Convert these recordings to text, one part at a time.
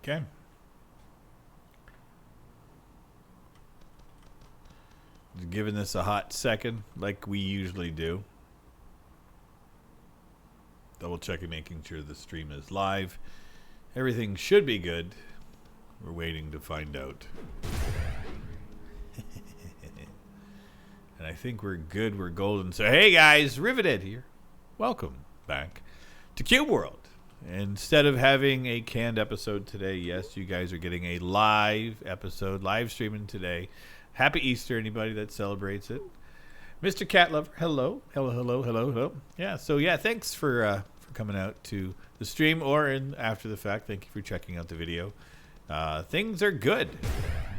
Okay. Giving this a hot second, like we usually do. Double checking, making sure the stream is live. Everything should be good. We're waiting to find out. And I think we're good. We're golden. So, hey guys, Rivet here. Welcome back to Cube World. Instead of having a canned episode today, yes, you guys are getting a live episode, live streaming today. Happy Easter, anybody that celebrates it. Mr. Cat Lover, hello. Hello. Yeah, so yeah, thanks for coming out to the stream or after the fact. Thank you for checking out the video. Things are good.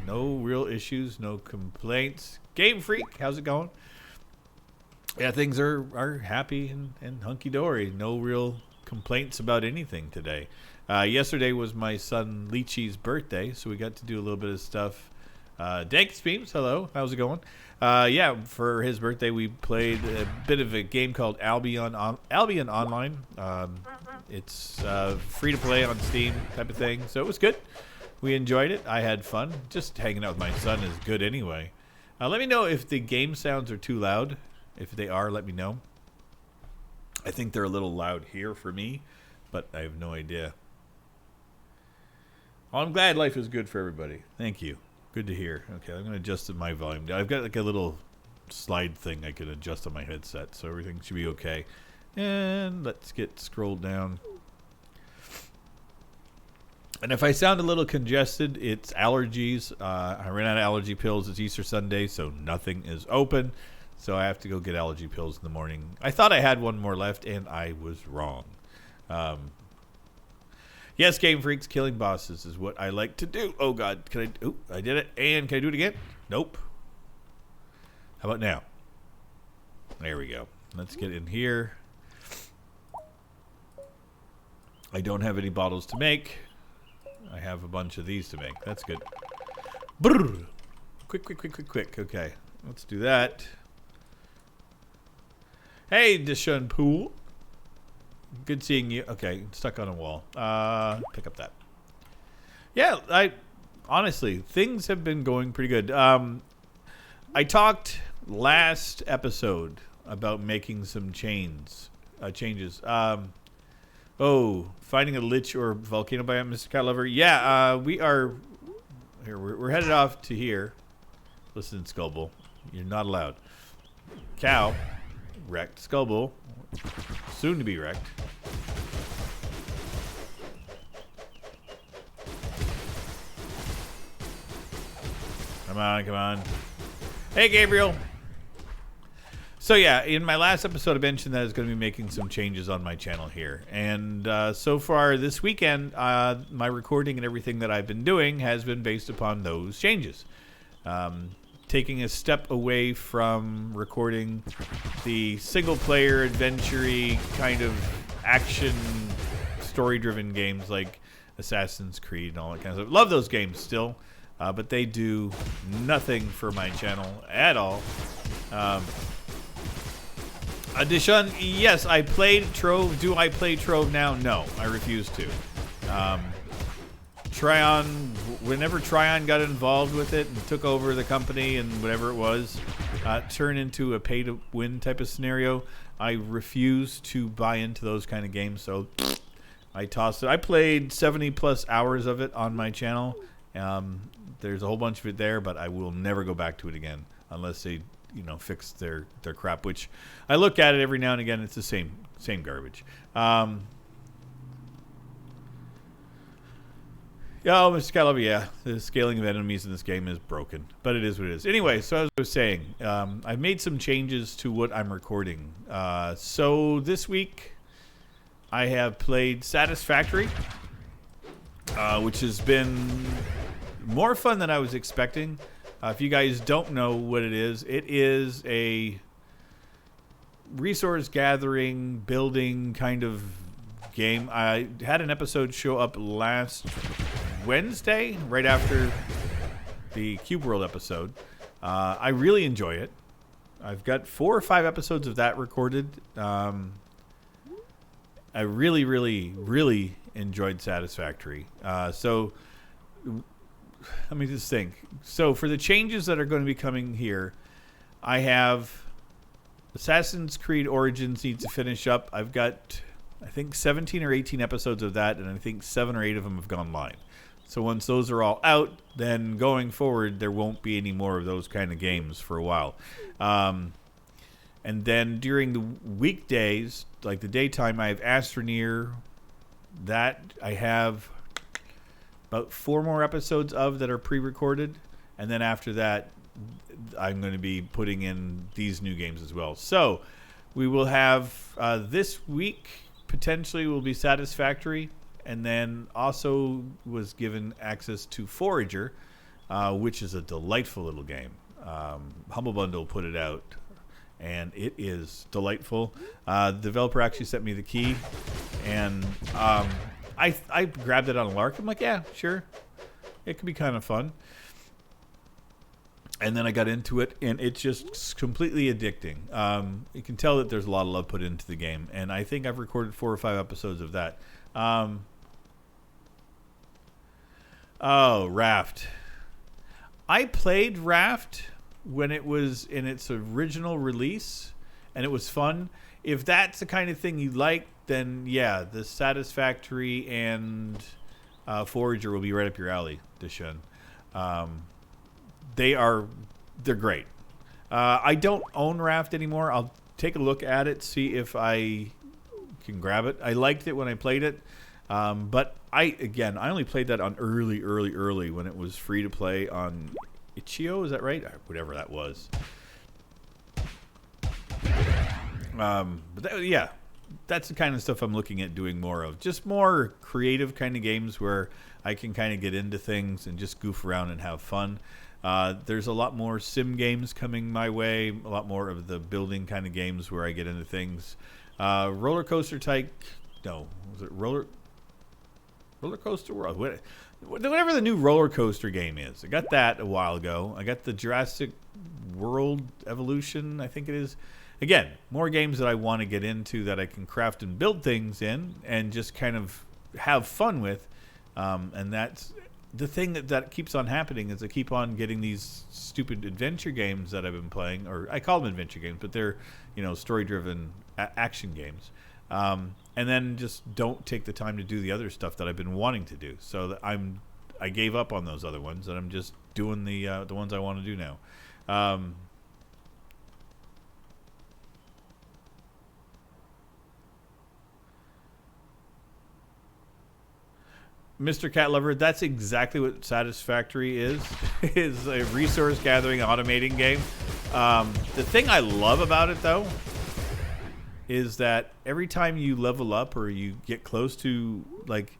No real issues, no complaints. Game Freak, how's it going? Yeah, things are happy and hunky-dory. No real complaints about anything today. Yesterday was my son Leachy's birthday, so we got to do a little bit of stuff. Dank Beams, hello. How's it going? Yeah, for his birthday, we played a bit of a game called Albion Online. It's free to play on Steam type of thing, so it was good. We enjoyed it. I had fun. Just hanging out with my son is good anyway. Let me know if the game sounds are too loud. If they are, let me know. I think they're a little loud here for me, but I have no idea. Oh, I'm glad life is good for everybody. Thank you. Good to hear. Okay, I'm going to adjust my volume. I've got like a little slide thing I can adjust on my headset, so everything should be okay. And let's get scrolled down. And if I sound a little congested, it's allergies. I ran out of allergy pills. It's Easter Sunday, so nothing is open. So I have to go get allergy pills in the morning. I thought I had one more left, and I was wrong. Yes, Game Freaks, killing bosses is what I like to do. Oh, God. Can I? Oh, I did it. And can I do it again? Nope. How about now? There we go. Let's get in here. I don't have any bottles to make. I have a bunch of these to make. That's good. Brrr. Quick. Okay. Let's do that. Hey, Dishun Pool. Good seeing you. Okay, stuck on a wall. Pick up that. Yeah, honestly, things have been going pretty good. I talked last episode about making some changes. Finding a lich or volcano biome, Mr. Cat Lover. Yeah, we are. Here, we're headed off to here. Listen, Skullbull, you're not allowed. Cow, wrecked. Skullbull, soon to be wrecked. Come on. Hey, Gabriel. So yeah, in my last episode, I mentioned that I was going to be making some changes on my channel here. And so far this weekend, my recording and everything that I've been doing has been based upon those changes. Taking a step away from recording the single-player, adventure-y kind of action, story-driven games like Assassin's Creed and all that kind of stuff. Love those games still, but they do nothing for my channel at all. Dishun, yes, I played Trove. Do I play Trove now? No, I refuse to. Whenever Tryon got involved with it and took over the company and whatever it was, turned into a pay-to-win type of scenario, I refuse to buy into those kind of games, so I tossed it. I played 70-plus hours of it on my channel. There's a whole bunch of it there, but I will never go back to it again unless they fix their crap, which I look at it every now and again. It's the same garbage. Oh, Mr. Caliber, yeah, the scaling of enemies in this game is broken, but it is what it is. Anyway, so as I was saying, I've made some changes to what I'm recording. So this week, I have played Satisfactory, which has been more fun than I was expecting. If you guys don't know what it is a resource gathering, building kind of game. I had an episode show up last Wednesday, right after the Cube World episode. I really enjoy it. I've got 4 or 5 episodes of that recorded. I really enjoyed Satisfactory. So let me just think. So for the changes that are going to be coming here, I have Assassin's Creed Origins needs to finish up. I've got, I think, 17 or 18 episodes of that, and I think 7 or 8 of them have gone live. So once those are all out, then going forward, there won't be any more of those kind of games for a while. And then during the weekdays, like the daytime, I have Astroneer. That I have about 4 more episodes of that are pre-recorded. And then after that, I'm going to be putting in these new games as well. So we will have this week, potentially, will be Satisfactory. And then also was given access to Forager, which is a delightful little game. Humble Bundle put it out, and it is delightful. The developer actually sent me the key, and I grabbed it on a lark. I'm like, yeah, sure. It could be kind of fun. And then I got into it, and it's just completely addicting. You can tell that there's a lot of love put into the game, and I think I've recorded 4 or 5 episodes of that. Raft. I played Raft when it was in its original release, and it was fun. If that's the kind of thing you like, then yeah, the Satisfactory and Forager will be right up your alley, Dishun. They're great. I don't own Raft anymore. I'll take a look at it, see if I can grab it. I liked it when I played it. But I only played that on early when it was free to play on Itch.io. Is that right? Whatever that was. That's the kind of stuff I'm looking at doing more of. Just more creative kind of games where I can kind of get into things and just goof around and have fun. There's a lot more sim games coming my way. A lot more of the building kind of games where I get into things. Roller Coaster Type. No, was it Roller Coaster World? Whatever the new roller coaster game is. I got that a while ago. I got the Jurassic World Evolution, I think it is. Again, more games that I want to get into that I can craft and build things in and just kind of have fun with. And that's the thing that keeps on happening is I keep on getting these stupid adventure games that I've been playing, or I call them adventure games, but they're, story-driven action games. And then just don't take the time to do the other stuff that I've been wanting to do. So that I gave up on those other ones, and I'm just doing the ones I want to do now. Mr. Cat Lover, that's exactly what Satisfactory is a resource gathering automating game. The thing I love about it, though, is that every time you level up or you get close to, like,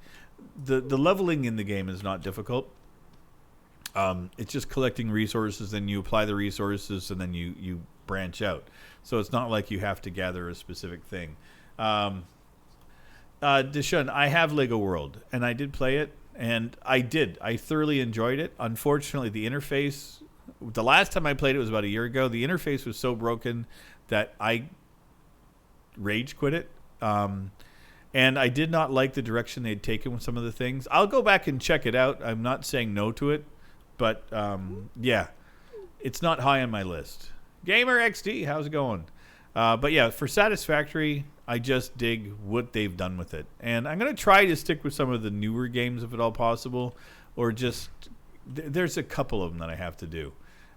the leveling in the game is not difficult. It's just collecting resources, and you apply the resources, and then you branch out. So it's not like you have to gather a specific thing. Dishun, I have Lego World, and I did play it, and I thoroughly enjoyed it. Unfortunately, the interface, the last time I played it was about a year ago. The interface was so broken that I rage quit it. And I did not like the direction they'd taken with some of the things. I'll go back and check it out. I'm not saying no to it, but yeah, it's not high on my list. Gamer XD, how's it going? But yeah, for Satisfactory, I just dig what they've done with it. And I'm going to try to stick with some of the newer games if at all possible, or just, there's a couple of them that I have to do.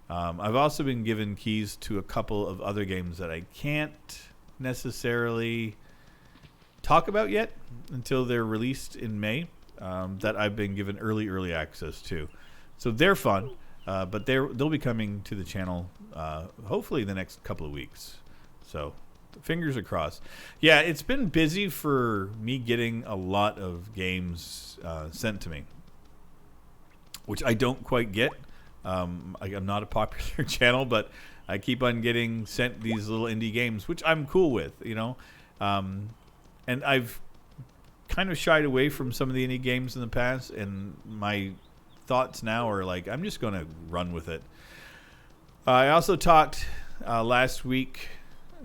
I've also been given keys to a couple of other games that I can't necessarily talk about yet until they're released in May, that I've been given early access to. So they're fun, but they'll be coming to the channel hopefully the next couple of weeks. So fingers are crossed. Yeah, it's been busy for me getting a lot of games sent to me, which I don't quite get. I'm not a popular channel, but I keep on getting sent these little indie games, which I'm cool with, and I've kind of shied away from some of the indie games in the past, and my thoughts now are like, I'm just going to run with it. I also talked last week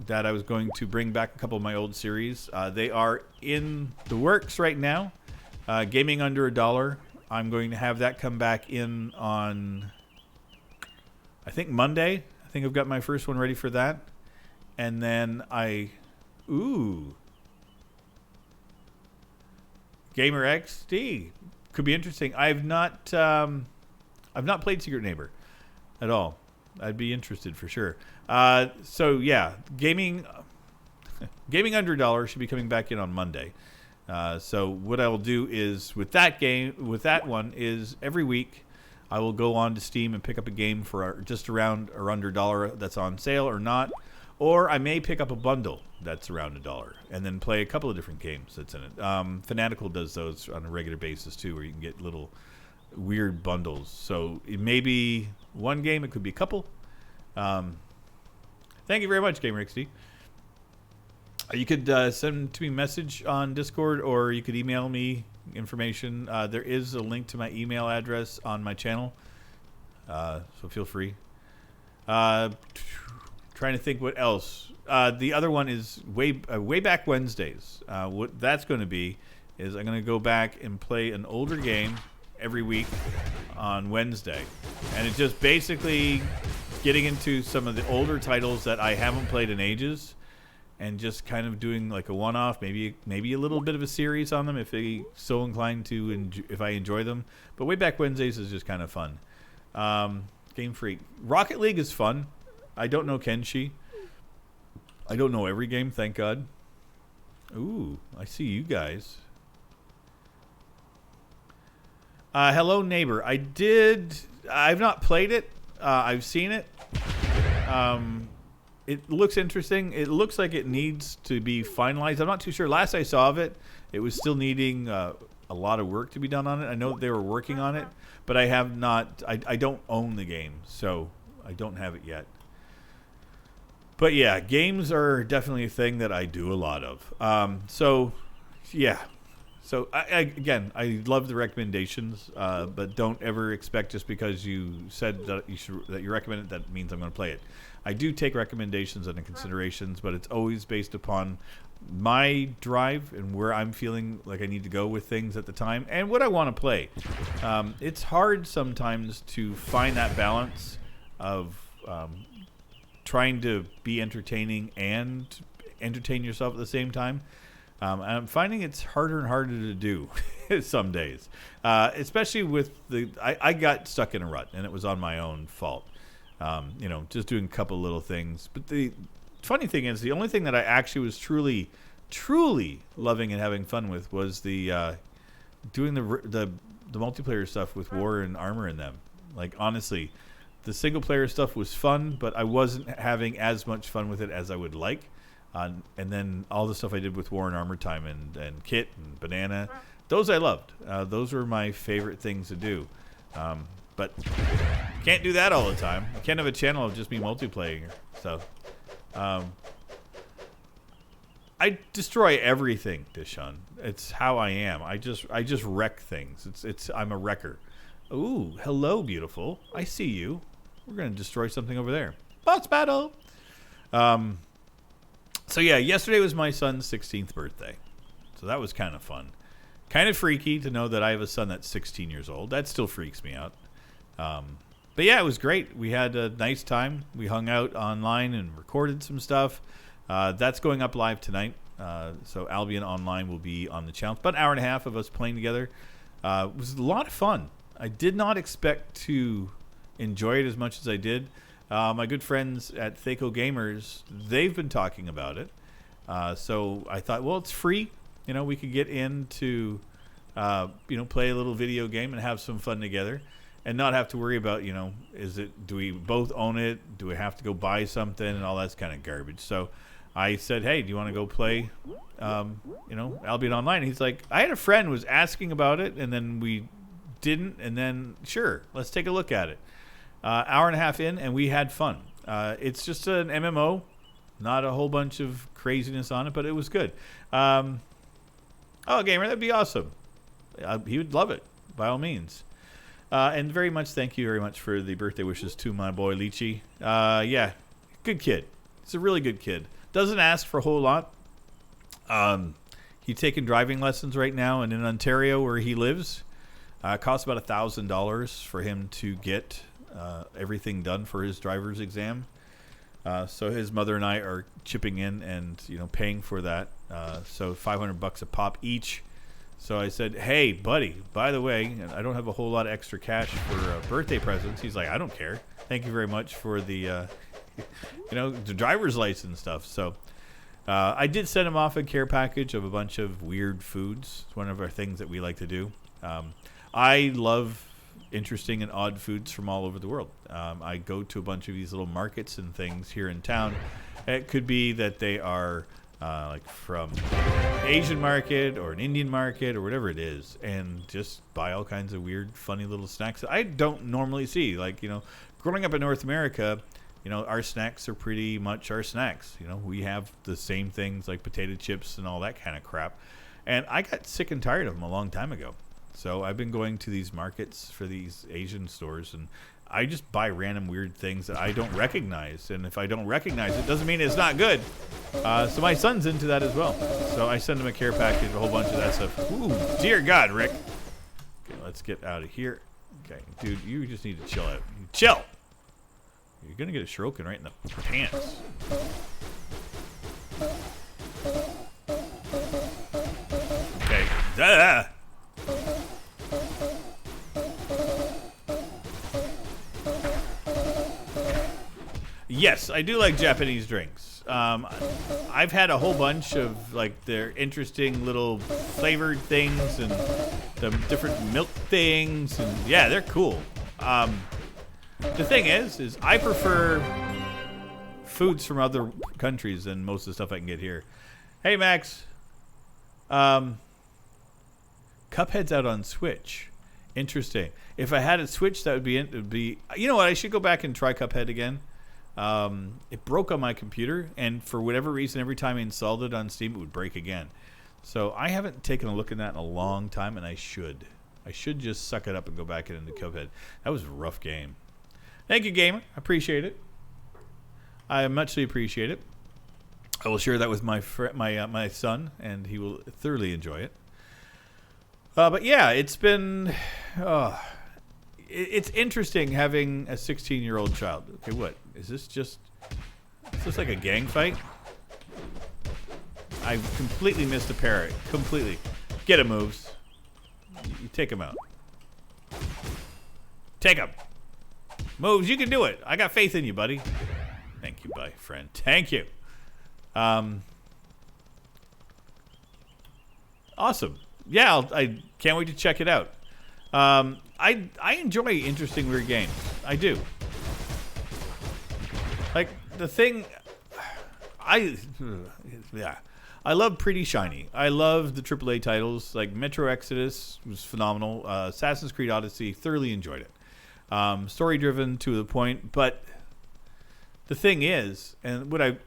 that I was going to bring back a couple of my old series. They are in the works right now. Gaming under $1. I'm going to have that come back in on, I think, Monday. I think I've got my first one ready for that. And then Gamer XD could be interesting. I've not played Secret Neighbor at all. I'd be interested for sure. So yeah, gaming under $1 should be coming back in on Monday. So what I will do is with that one is every week I will go on to Steam and pick up a game for just around or under $1 that's on sale or not. Or I may pick up a bundle that's around $1 and then play a couple of different games that's in it. Fanatical does those on a regular basis too, where you can get little weird bundles. So it may be one game, it could be a couple. Thank you very much, GamerXD. You could send to me a message on Discord, or you could email me information. There is a link to my email address on my channel, so feel free. Trying to think what else. The other one is way back Wednesdays. What that's going to be is I'm going to go back and play an older game every week on Wednesday, and it's just basically getting into some of the older titles that I haven't played in ages, and just kind of doing like a one-off, maybe a little bit of a series on them if they so inclined to, if I enjoy them. But way back Wednesdays is just kind of fun. Game Freak. Rocket League is fun. I don't know Kenshi. I don't know every game, thank God. Ooh, I see you guys. Hello, neighbor. I've not played it. I've seen it. It looks interesting. It looks like it needs to be finalized. I'm not too sure. Last I saw of it, it was still needing a lot of work to be done on it. I know that they were working on it, but I have not. I don't own the game, so I don't have it yet. But yeah, games are definitely a thing that I do a lot of. So yeah. So again, I love the recommendations, but don't ever expect just because you said that you recommend it, that means I'm going to play it. I do take recommendations into considerations, but it's always based upon my drive and where I'm feeling like I need to go with things at the time and what I want to play. It's hard sometimes to find that balance of trying to be entertaining and entertain yourself at the same time. And I'm finding it's harder and harder to do some days, especially with I got stuck in a rut, and it was on my own fault. Just doing a couple little things. But the funny thing is, the only thing that I actually was truly, truly loving and having fun with was the doing the multiplayer stuff with War and Armor in them. Like, honestly, the single player stuff was fun, but I wasn't having as much fun with it as I would like. And then all the stuff I did with War and Armor Time and Kit and Banana, those I loved. Those were my favorite things to do. But can't do that all the time. I can't have a channel of just me multiplaying. So I destroy everything, Dishon. It's how I am. I just wreck things. I'm a wrecker. Ooh, hello, beautiful. I see you. We're gonna destroy something over there. Boss battle. So yeah, yesterday was my son's 16th birthday. So that was kind of fun. Kind of freaky to know that I have a son that's 16 years old. That still freaks me out. But yeah, it was great. We had a nice time. We hung out online and recorded some stuff. That's going up live tonight. So Albion Online will be on the channel. About an hour and a half of us playing together. It was a lot of fun. I did not expect to enjoy it as much as I did. My good friends at Thaco Gamers, they've been talking about it. So I thought, well, it's free. We could get into, play a little video game and have some fun together and not have to worry about, do we both own it? Do we have to go buy something? And all that's kind of garbage. So I said, hey, do you want to go play, Albion Online? And he's like, I had a friend who was asking about it, and then we didn't. And then, sure, let's take a look at it. Hour and a half in, and we had fun. It's just an MMO, not a whole bunch of craziness on it, but it was good. Oh, Gamer, that'd be awesome. He would love it, by all means. And very much, thank you very much for the birthday wishes to my boy Lychee. Yeah, good kid. He's a really good kid. Doesn't ask for a whole lot. He's taking driving lessons right now, and in Ontario where he lives, it costs about $1,000 for him to get everything done for his driver's exam. So his mother and I are chipping in and paying for that. So $500 a pop each. So I said, "Hey, buddy, by the way, I don't have a whole lot of extra cash for birthday presents." He's like, "I don't care. Thank you very much for the, the driver's license stuff." So I did send him off a care package of a bunch of weird foods. It's one of our things that we like to do. I love interesting and odd foods from all over the world. I go to a bunch of these little markets and things here in town. It could be that they are like from an Asian market or an Indian market or whatever it is, and just buy all kinds of weird, funny little snacks that I don't normally see. Like, growing up in North America, our snacks are pretty much our snacks. We have the same things like potato chips and all that kind of crap. And I got sick and tired of them a long time ago. So I've been going to these markets for these Asian stores, and I just buy random weird things that I don't recognize. And if I don't recognize it, doesn't mean it's not good. So my son's into that as well. So I send him a care package, a whole bunch of that stuff. Ooh, dear God, Rick. Okay, let's get out of here. Okay, dude, you just need to chill out. Chill! You're going to get a shuriken right in the pants. Okay. Duh. Yes, I do like Japanese drinks. I've had a whole bunch of like their interesting little flavored things and the different milk things, and yeah, they're cool. The thing is I prefer foods from other countries than most of the stuff I can get here. Hey, Max. Cuphead's out on Switch. Interesting. If I had a Switch, that would be. You know what? I should go back and try Cuphead again. It broke on my computer, and for whatever reason, every time I installed it on Steam, it would break again. So I haven't taken a look at that in a long time, and I should. I should just suck it up and go back into Cuphead. That was a rough game. Thank you, gamer. I appreciate it. I muchly appreciate it. I will share that with my my son, and he will thoroughly enjoy it. But yeah, it's been... it's interesting having a 16-year-old child. Okay, what? Is this like a gang fight? I completely missed a parrot. Completely. Get him, moves. You take him out. Take him. Moves, you can do it. I got faith in you, buddy. Thank you, buddy, friend. Thank you. Awesome. Yeah, I can't wait to check it out. I enjoy interesting, weird games. I do. Like, the thing... I love Pretty Shiny. I love the AAA titles. Like, Metro Exodus was phenomenal. Assassin's Creed Odyssey, thoroughly enjoyed it. Story-driven to the point, but the thing is, and what I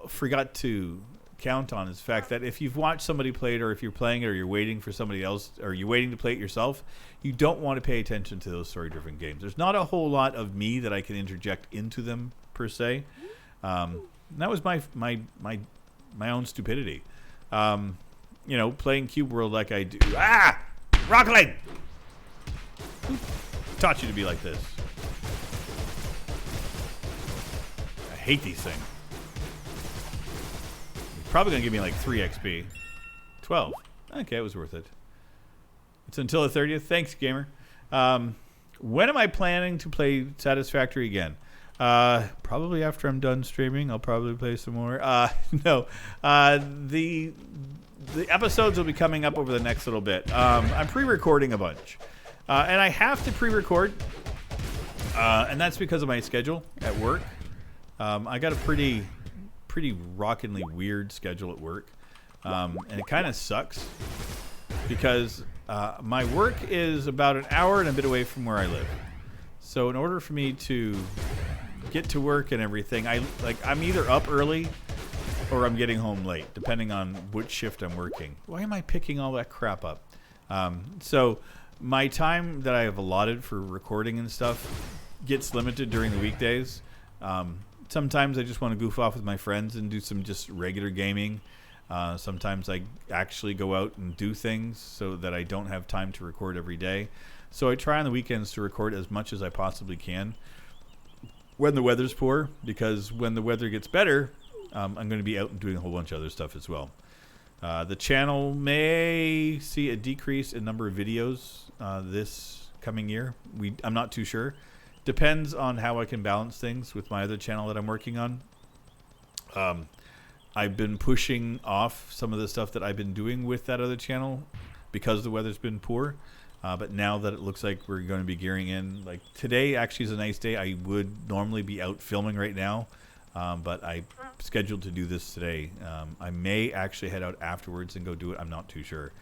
forgot to count on is the fact that if you've watched somebody play it, or if you're playing it, or you're waiting for somebody else, or you're waiting to play it yourself, you don't want to pay attention to those story-driven games. There's not a whole lot of me that I can interject into them per se. That was my own stupidity. Playing Cube World like I do. Ah, Rocket League! Who taught you to be like this? I hate these things. Probably gonna give me like 3 XP. 12. Okay, it was worth it. It's until the 30th. Thanks, gamer. When am I planning to play Satisfactory again? Probably after I'm done streaming. I'll probably play some more. No. The episodes will be coming up over the next little bit. I'm pre-recording a bunch. And I have to pre-record. And that's because of my schedule at work. I got a pretty rockingly weird schedule at work, and it kind of sucks because my work is about an hour and a bit away from where I live. So in order for me to get to work and everything, I'm either up early or I'm getting home late, depending on which shift I'm working. Why am I picking all that crap up? So my time that I have allotted for recording and stuff gets limited during the weekdays. Sometimes I just want to goof off with my friends and do some just regular gaming. Sometimes I actually go out and do things so that I don't have time to record every day. So I try on the weekends to record as much as I possibly can when the weather's poor, because when the weather gets better, I'm going to be out and doing a whole bunch of other stuff as well. The channel may see a decrease in number of videos this coming year. I'm not too sure. Depends on how I can balance things with my other channel that I'm working on. I've been pushing off some of the stuff that I've been doing with that other channel because the weather's been poor. But now that it looks like we're going to be gearing in, like today actually is a nice day. I would normally be out filming right now, but I scheduled to do this today. I may actually head out afterwards and go do it. I'm not too sure.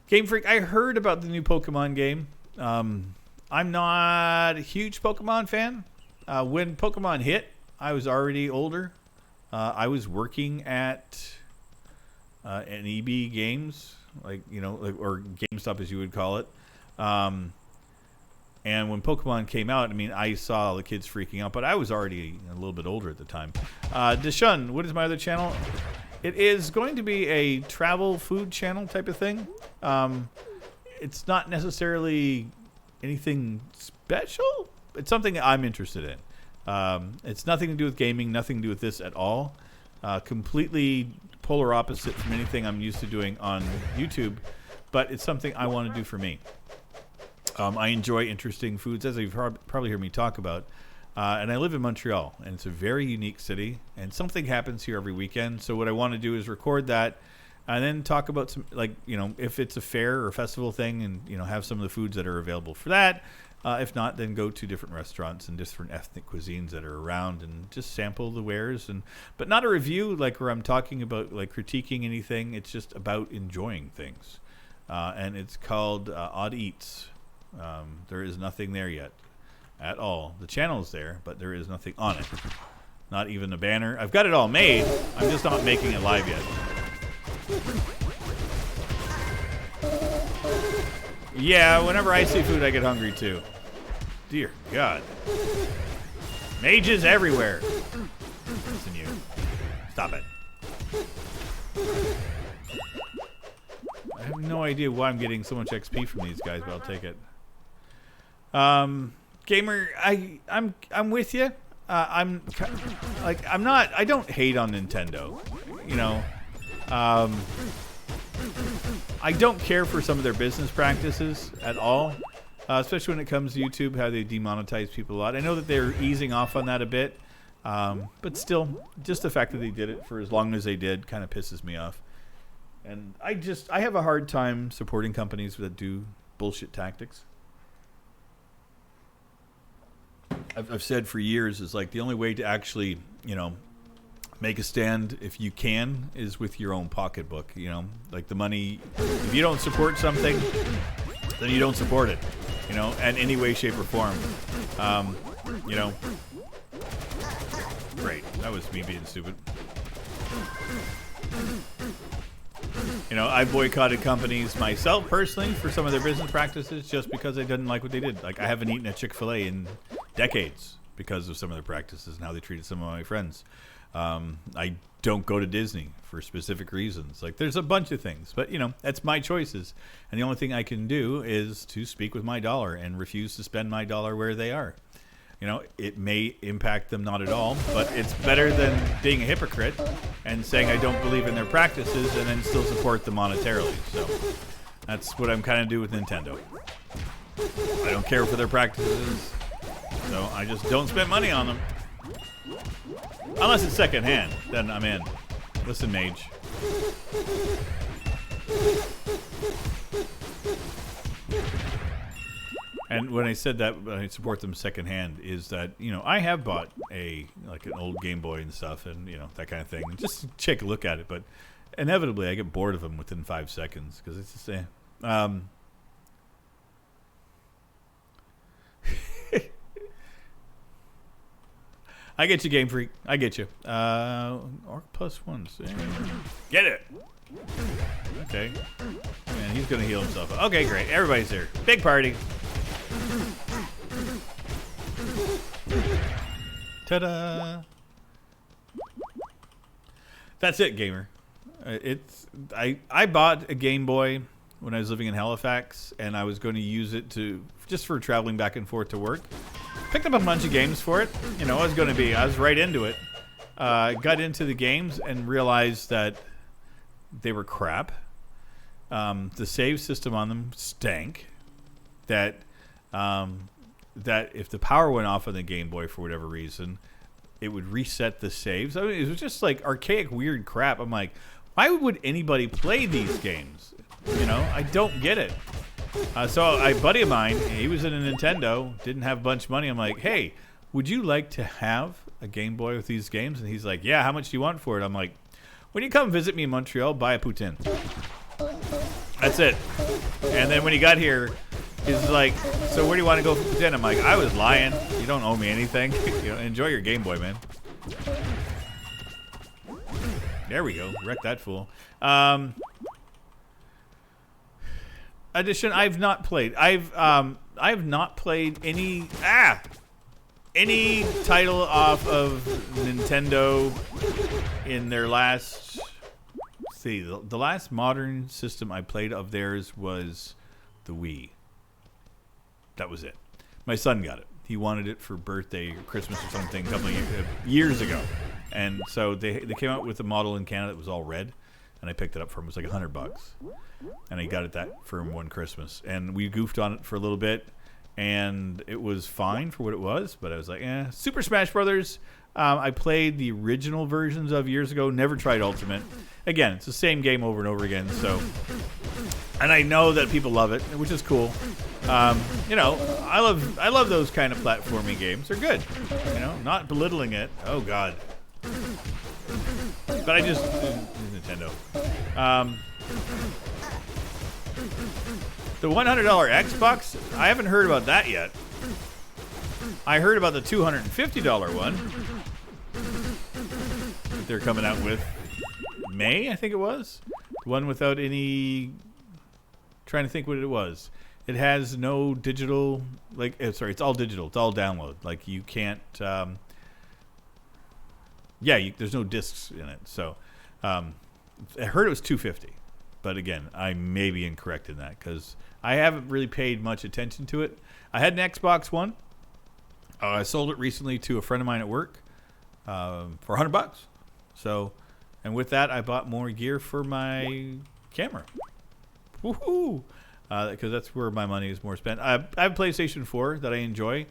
Game Freak, I heard about the new Pokemon game. I'm not a huge Pokemon fan. When Pokemon hit, I was already older. I was working at an EB Games, or GameStop as you would call it. And when Pokemon came out, I mean, I saw the kids freaking out, but I was already a little bit older at the time. Deshun, what is my other channel? It is going to be a travel food channel type of thing. It's not necessarily anything special. It's something I'm interested in. It's nothing to do with gaming, nothing to do with this at all. Completely polar opposite from anything I'm used to doing on YouTube, but it's something I want to do for me. I enjoy interesting foods, as you've probably heard me talk about. And I live in Montreal, and it's a very unique city, and something happens here every weekend. So what I want to do is record that and then talk about some, if it's a fair or festival thing, and, have some of the foods that are available for that. If not, then go to different restaurants and different ethnic cuisines that are around and just sample the wares. But not a review where I'm talking about critiquing anything. It's just about enjoying things. And it's called Odd Eats. There is nothing there yet at all. The channel's there, but there is nothing on it. Not even a banner. I've got it all made. I'm just not making it live yet. Yeah, whenever I see food, I get hungry too. Dear God. Mages everywhere. Listen, you. Stop it. I have no idea why I'm getting so much XP from these guys, but I'll take it. Gamer, I'm with you. I don't hate on Nintendo. I don't care for some of their business practices at all, especially when it comes to YouTube, how they demonetize people a lot. I know that they're easing off on that a bit, but still, just the fact that they did it for as long as they did kind of pisses me off. And I have a hard time supporting companies that do bullshit tactics. I've said for years is the only way to actually, make a stand if you can is with your own pocketbook. The money, if you don't support something, then you don't support it, in any way, shape, or form. Great. That was me being stupid. I boycotted companies myself personally for some of their business practices just because I didn't like what they did. I haven't eaten at Chick-fil-A in decades because of some of their practices and how they treated some of my friends. I don't go to Disney for specific reasons. There's a bunch of things, but that's my choices. And the only thing I can do is to speak with my dollar and refuse to spend my dollar where they are. It may impact them not at all, but it's better than being a hypocrite and saying I don't believe in their practices and then still support them monetarily. So that's what I'm kind of doing with Nintendo. I don't care for their practices, so I just don't spend money on them. Unless it's secondhand, then I'm in. Listen, Mage. And when I said that I support them secondhand, is that I have bought an old Game Boy and stuff, and that kind of thing, just to take a look at it. But inevitably, I get bored of them within 5 seconds because it's just I get you, Game Freak. I get you. Orc +1. Get it. Okay. And he's going to heal himself. Okay, great. Everybody's here. Big party. Ta-da. That's it, gamer. I bought a Game Boy when I was living in Halifax, and I was going to use it just for traveling back and forth to work. Picked up a bunch of games for it. I was right into it. Got into the games and realized that they were crap. The save system on them stank. That if the power went off on the Game Boy for whatever reason, it would reset the saves. I mean, it was just like archaic, weird crap. I'm like, why would anybody play these games? I don't get it. So a buddy of mine, he was in a Nintendo, didn't have a bunch of money. I'm like, hey, would you like to have a Game Boy with these games? And he's like, yeah, how much do you want for it? I'm like, when you come visit me in Montreal, buy a poutine. That's it. And then when he got here, he's like, so where do you want to go for poutine? I'm like, I was lying. You don't owe me anything. Enjoy your Game Boy, man. There we go. Wreck that fool. Edition I've not played. I've not played any title off of Nintendo in their last. See, the last modern system I played of theirs was the Wii. That was it. My son got it. He wanted it for birthday or Christmas or something a couple of years ago. And so they came out with a model in Canada that was all red, and I picked it up for him. It was like $100, and I got it for him one Christmas. And we goofed on it for a little bit, and it was fine for what it was. But I was like, Super Smash Brothers. I played the original versions of years ago. Never tried Ultimate. Again, it's the same game over and over again. So, and I know that people love it, which is cool. I love those kind of platforming games. They're good. Not belittling it. Oh God. But I just Nintendo. The $100 Xbox, I haven't heard about that yet. I heard about the $250 one that they're coming out with May, I think it was. One without any. Trying to think what it was. It has no digital. It's all digital. It's all download. Like you can't. There's no discs in it. So, I heard it was $250, but again, I may be incorrect in that because I haven't really paid much attention to it. I had an Xbox One. I sold it recently to a friend of mine at work for $100. So, and with that, I bought more gear for my camera. Woohoo! Because that's where my money is more spent. I have a PlayStation 4 that I enjoy,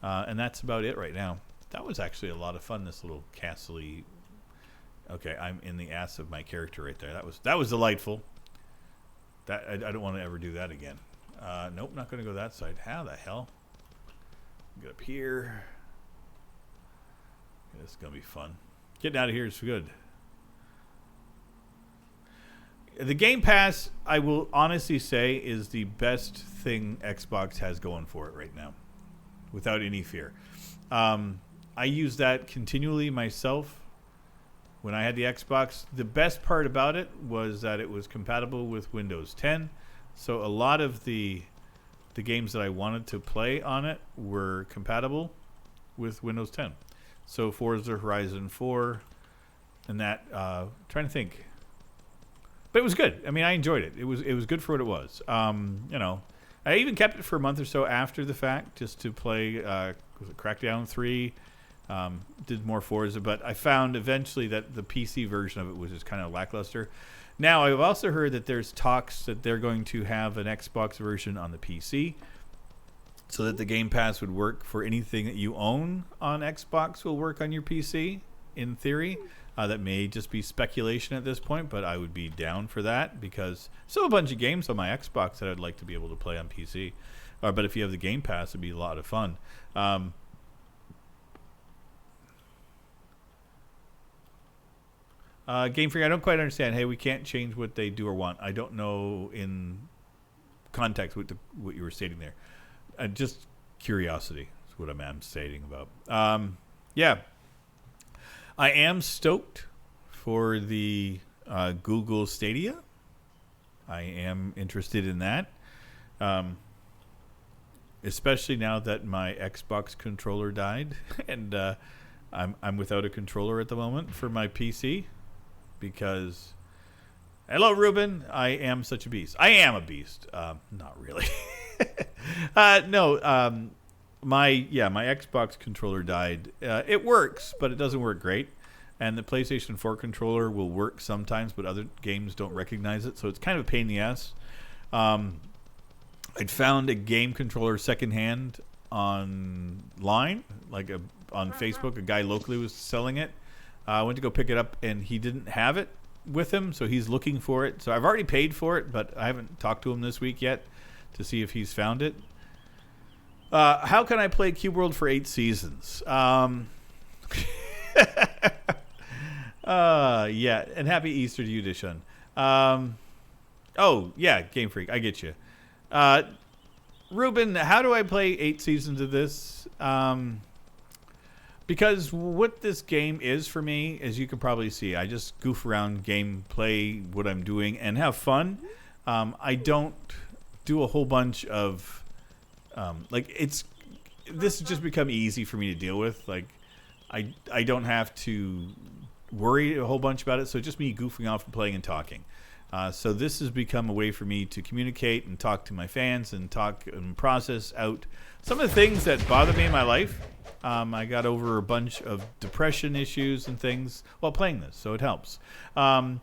and that's about it right now. That was actually a lot of fun. This little castle-y. Okay, I'm in the ass of my character right there. That was delightful. That I don't want to ever do that again. Nope, not going to go that side. How the hell? Get up here. Yeah, this is going to be fun. Getting out of here is good. The Game Pass, I will honestly say, is the best thing Xbox has going for it right now, without any fear. I use that continually myself when I had the Xbox. The best part about it was that it was compatible with Windows 10. So a lot of the games that I wanted to play on it were compatible with Windows 10. So Forza Horizon 4 and that, trying to think. But it was good. I mean, I enjoyed it. It was good for what it was. I even kept it for a month or so after the fact just to play was it Crackdown 3. Did more Forza, but I found eventually that the PC version of it was just kind of lackluster. Now, I've also heard that there's talks that they're going to have an Xbox version on the PC so that the Game Pass would work for anything that you own on Xbox will work on your PC, in theory. That may just be speculation at this point, but I would be down for that because still a bunch of games on my Xbox that I'd like to be able to play on PC. But if you have the Game Pass, it'd be a lot of fun. Game Freak, I don't quite understand. Hey, we can't change what they do or want. I don't know in context what you were stating there. Just curiosity is what I'm stating about. Yeah. I am stoked for the Google Stadia. I am interested in that. Especially now that my Xbox controller died and I'm without a controller at the moment for my PC. because hello, Ruben. I am such a beast. I am a beast. Not really. No. My Xbox controller died. It works, but it doesn't work great. And the PlayStation 4 controller will work sometimes, but other games don't recognize it, so it's kind of a pain in the ass. I'd found a game controller secondhand online, on Facebook. A guy locally was selling it. I went to go pick it up, and he didn't have it with him, so he's looking for it. So I've already paid for it, but I haven't talked to him this week yet to see if he's found it. How can I play Cube World for 8 seasons? Yeah, and happy Easter to you, Dishun. Oh, yeah, Game Freak, I get you. Ruben, how do I play 8 seasons of this? Because what this game is for me, as you can probably see, I just goof around, play what I'm doing, and have fun. I don't do a whole bunch of... this has just become easy for me to deal with. Like, I don't have to worry a whole bunch about it, so it's just me goofing off and playing and talking. So this has become a way for me to communicate and talk to my fans and talk and process out some of the things that bother me in my life. I got over a bunch of depression issues and things while playing this, so it helps. I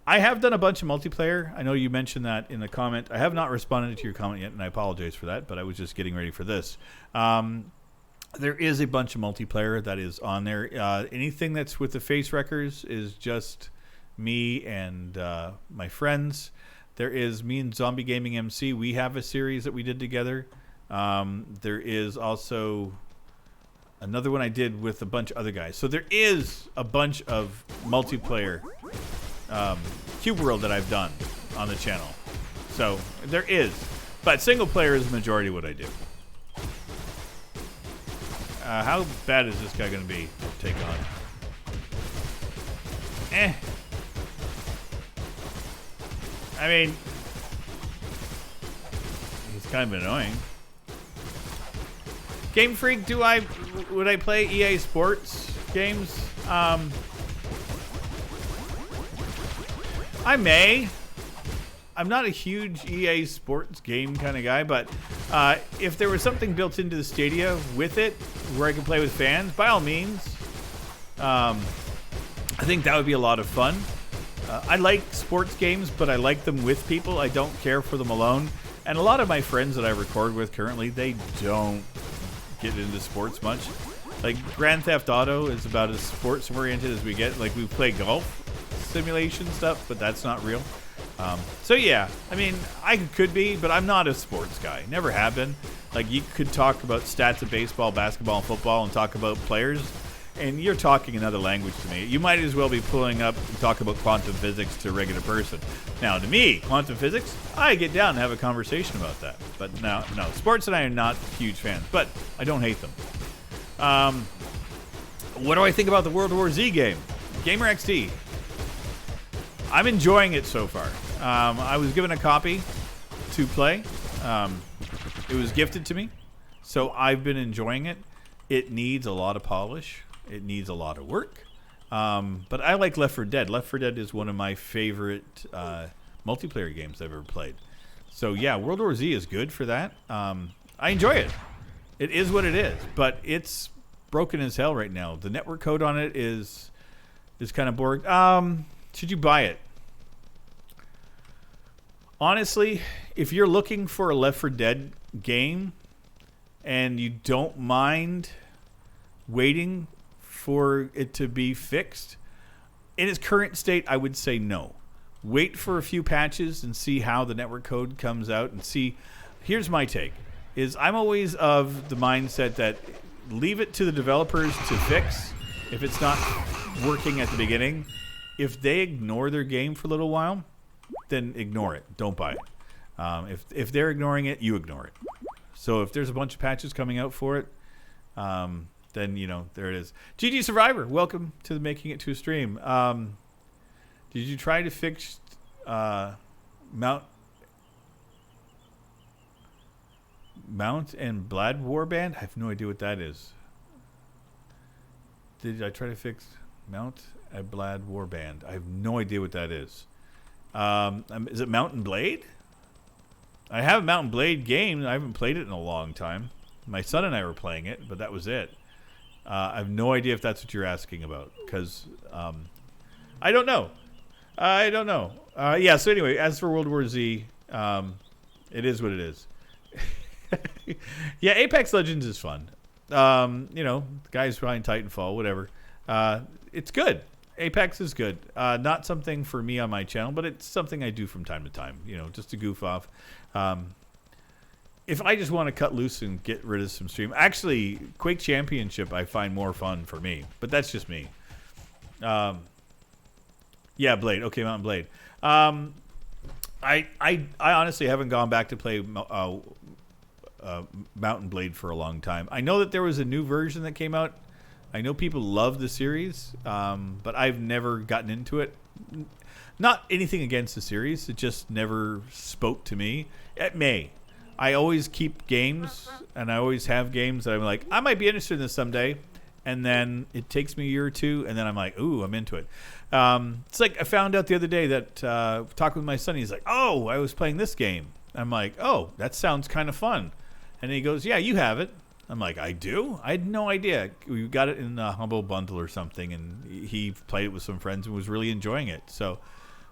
have done a bunch of multiplayer. I know you mentioned that in the comment. I have not responded to your comment yet, and I apologize for that, but I was just getting ready for this. There is a bunch of multiplayer that is on there. Anything that's with the face wreckers is just me and my friends. There is me and Zombie Gaming MC. We have a series that we did together. There is also another one I did with a bunch of other guys. So there is a bunch of multiplayer Cube World that I've done on the channel. So there is. But single player is the majority of what I do. How bad is this guy going to be to take on? I mean, he's kind of annoying. Game Freak, would I play EA Sports games? I may. I'm not a huge EA Sports game kind of guy, but if there was something built into the Stadia with it where I can play with fans, by all means. I think that would be a lot of fun. I like sports games, but I like them with people. I don't care for them alone. And a lot of my friends that I record with currently, they don't get into sports much. Like, Grand Theft Auto is about as sports-oriented as we get. Like, we play golf simulation stuff, but that's not real. So, yeah. I mean, I could be, but I'm not a sports guy. Never have been. Like, you could talk about stats of baseball, basketball, and football and talk about players, and you're talking another language to me. You might as well be pulling up and talk about quantum physics to a regular person. Now, to me, quantum physics, I get down and have a conversation about that. But no, sports and I are not huge fans, but I don't hate them. What do I think about the World War Z game? Gamer XD. I'm enjoying it so far. I was given a copy to play. It was gifted to me, so I've been enjoying it. It needs a lot of polish. It needs a lot of work. But I like Left 4 Dead. Left 4 Dead is one of my favorite multiplayer games I've ever played. So, yeah, World War Z is good for that. I enjoy it. It is what it is, but it's broken as hell right now. The network code on it is kind of boring. Should you buy it? Honestly, if you're looking for a Left 4 Dead game and you don't mind waiting for it to be fixed, in its current state, I would say no. Wait for a few patches and see how the network code comes out and see. Here's my take. I'm always of the mindset that leave it to the developers to fix if it's not working at the beginning. If they ignore their game for a little while, then ignore it. Don't buy it. If they're ignoring it, you ignore it. So if there's a bunch of patches coming out for it, then, there it is. GG Survivor, welcome to the Making It to a Stream. Did you try to fix Mount and Blad Warband? I have no idea what that is. Did I try to fix Mount A Blad Warband. I have no idea what that is. Is it Mountain Blade? I have a Mountain Blade game. I haven't played it in a long time. My son and I were playing it, but that was it. I have no idea if that's what you're asking about, because I don't know. Yeah, so anyway, as for World War Z, it is what it is. Yeah, Apex Legends is fun. Guys behind Titanfall, whatever. It's good. Apex is good. Not something for me on my channel, but it's something I do from time to time, just to goof off. If I just want to cut loose and get rid of some stream, actually, Quake Championship I find more fun for me, but that's just me. Yeah, Blade. Okay, Mountain Blade. I honestly haven't gone back to play Mountain Blade for a long time. I know that there was a new version that came out. I know people love the series, but I've never gotten into it. Not anything against the series. It just never spoke to me. It may. I always keep games, and I always have games that I'm like, I might be interested in this someday. And then it takes me a year or two, and then I'm like, ooh, I'm into it. It's like I found out the other day that talking with my son, he's like, oh, I was playing this game. I'm like, oh, that sounds kind of fun. And he goes, yeah, you have it. I'm like, I do? I had no idea. We got it in a Humble Bundle or something, and he played it with some friends and was really enjoying it. So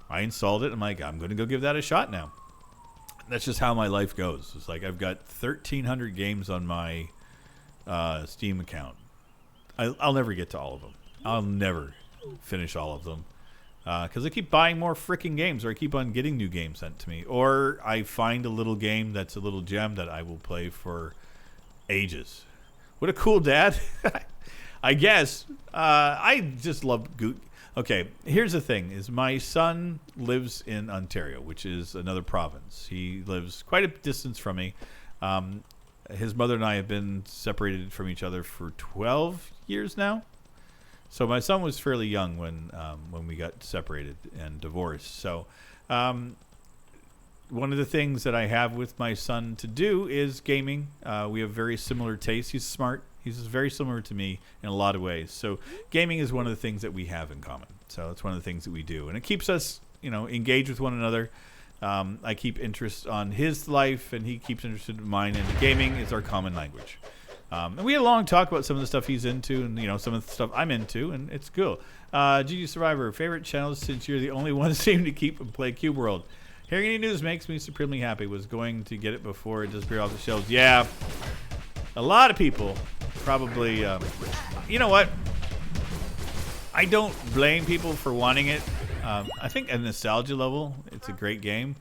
I installed it. I'm like, I'm going to go give that a shot now. That's just how my life goes. It's like I've got 1,300 games on my Steam account. I'll never get to all of them. I'll never finish all of them. Because I keep buying more freaking games, or I keep on getting new games sent to me. Or I find a little game that's a little gem that I will play for ages. What a cool dad. I guess. I just love... Okay, here's the thing. Is my son lives in Ontario, which is another province. He lives quite a distance from me. His mother and I have been separated from each other for 12 years now. So my son was fairly young when we got separated and divorced. So one of the things that I have with my son to do is gaming. We have very similar tastes. He's smart. He's very similar to me in a lot of ways. So gaming is one of the things that we have in common. So it's one of the things that we do. And it keeps us, engaged with one another. I keep interest on his life, and he keeps interested in mine. And gaming is our common language. And we had a long talk about some of the stuff he's into and, some of the stuff I'm into, and it's cool. GG Survivor, favorite channels since you're the only one who seem to keep and play Cube World. Hearing any news makes me supremely happy. Was going to get it before it disappeared off the shelves. Yeah, a lot of people probably, you know what? I don't blame people for wanting it. I think at nostalgia level, it's a great game.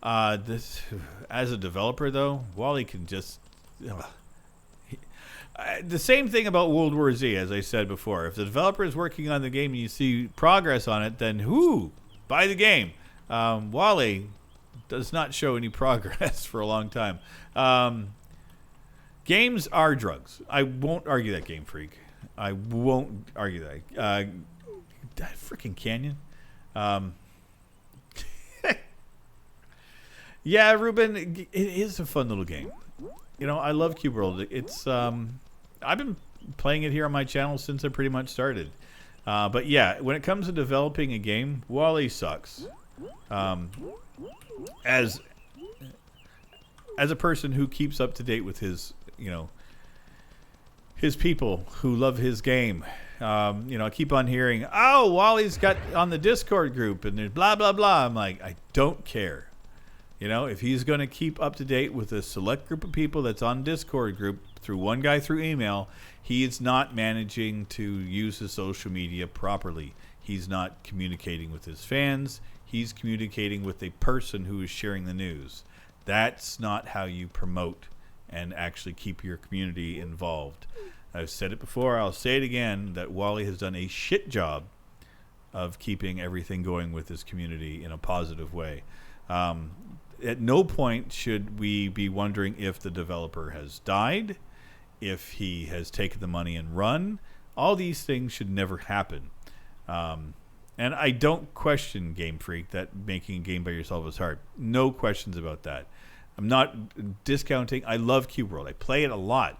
As a developer, though, Wally can just... the same thing about World War Z, as I said before. If the developer is working on the game and you see progress on it, then buy the game. Wally does not show any progress for a long time. Games are drugs. I won't argue that, Game Freak. I won't argue that. Freaking Canyon. Yeah, Ruben, it is a fun little game. I love Cube World. It's I've been playing it here on my channel since I pretty much started. But yeah, when it comes to developing a game, Wally sucks. As a person who keeps up to date with his, his people who love his game, I keep on hearing, oh, Wally's got on the Discord group and there's blah, blah, blah. I'm like, I don't care. If he's going to keep up to date with a select group of people that's on Discord group through one guy through email, he is not managing to use his social media properly. He's not communicating with his fans. He's communicating with a person who is sharing the news. That's not how you promote and actually keep your community involved. I've said it before. I'll say it again, that Wally has done a shit job of keeping everything going with his community in a positive way. At no point should we be wondering if the developer has died, if he has taken the money and run. All these things should never happen. And I don't question Game Freak that making a game by yourself is hard. No questions about that. I'm not discounting. I love Cube World. I play it a lot.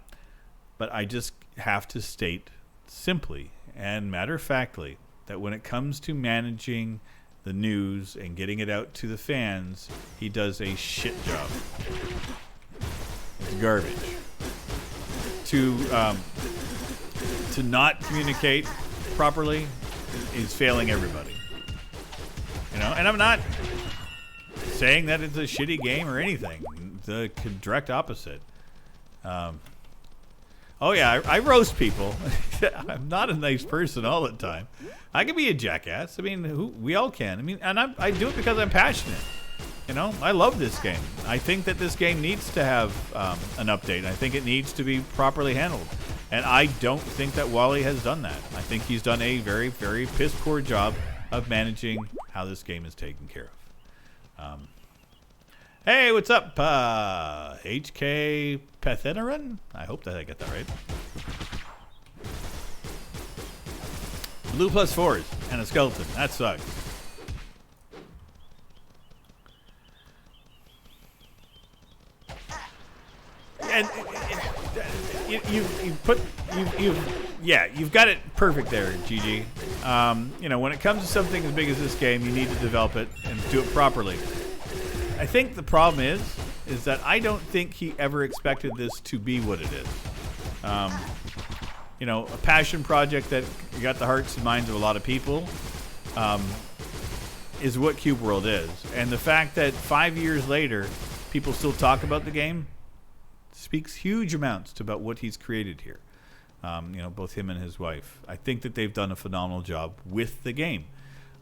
But I just have to state simply and matter-of-factly that when it comes to managing the news and getting it out to the fans, he does a shit job. It's garbage. To not communicate properly is failing everybody. You know, and I'm not saying that it's a shitty game or anything. The direct opposite. Oh yeah, I roast people. I'm not a nice person all the time. I can be a jackass. I mean, we all can. I mean, and I do it because I'm passionate. You know, I love this game. I think that this game needs to have an update. I think it needs to be properly handled. And I don't think that Wally has done that. I think he's done a very, very piss poor job of managing how this game is taken care of. Hey, what's up? HK Pathenaran? I hope that I get that right. Blue +4s and a skeleton. That sucks. And you've got it perfect there, GG. You know, when it comes to something as big as this game, you need to develop it and do it properly. I think the problem is that I don't think he ever expected this to be what it is. You know, a passion project that got the hearts and minds of a lot of people is what Cube World is. And the fact that 5 years later, people still talk about the game speaks huge amounts to about what he's created here. You know, both him and his wife. I think that they've done a phenomenal job with the game.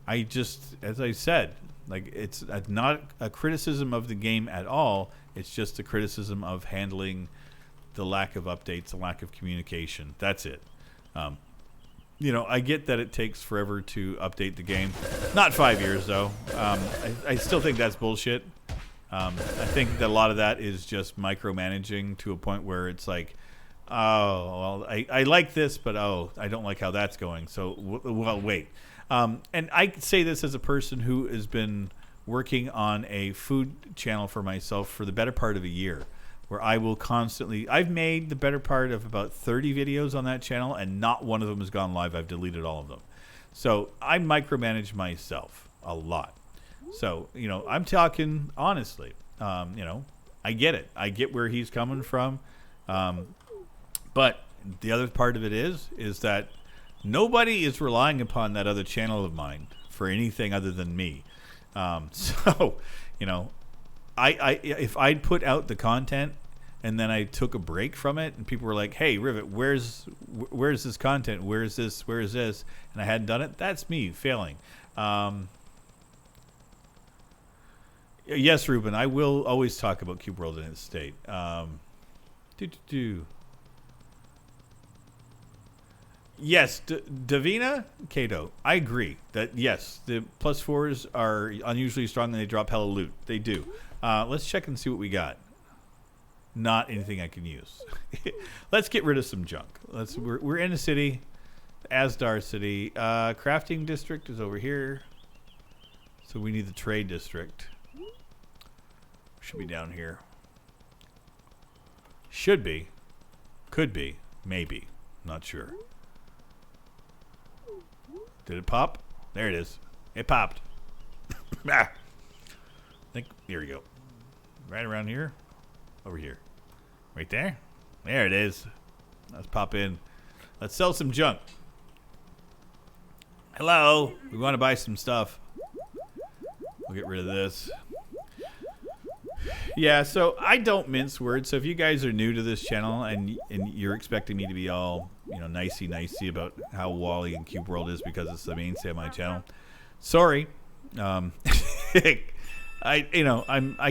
I just, as I said, like, it's not a criticism of the game at all. It's just a criticism of handling the lack of updates, the lack of communication. That's it. You know, I get that it takes forever to update the game. Not 5 years, though. I still think that's bullshit. I think that a lot of that is just micromanaging to a point where it's like, oh, well, I like this, but I don't like how that's going. So, well, wait. And I say this as a person who has been working on a food channel for myself for the better part of a year, where I will constantly, I've made the better part of about 30 videos on that channel, and not one of them has gone live. I've deleted all of them. So I micromanage myself a lot. So, you know, I'm talking honestly. You know, I get it. I get where he's coming from. But the other part of it is that nobody is relying upon that other channel of mine for anything other than me. So, you know, if I'd put out the content and then I took a break from it and people were like, hey, Rivet, where's this content? Where is this? And I hadn't done it. That's me failing. Yes, Ruben, I will always talk about Cube World in its state. Yes, Davina Kato, I agree that yes, the +4s are unusually strong and they drop hella loot. They do. Let's check and see what we got. Not anything I can use. Let's get rid of some junk. We're in a city, Asdar city. Crafting district is over here, so we need the trade district. Should be down here. Should be, could be, maybe. Not sure. Did it pop? There it is. It popped. I think, here we go. Right around here. Over here. Right there. There it is. Let's pop in. Let's sell some junk. Hello. We want to buy some stuff. We'll get rid of this. Yeah, so I don't mince words. So if you guys are new to this channel and you're expecting me to be all, you know, nicey about how Wally and Cube World is because it's the mainstay of my channel, sorry. I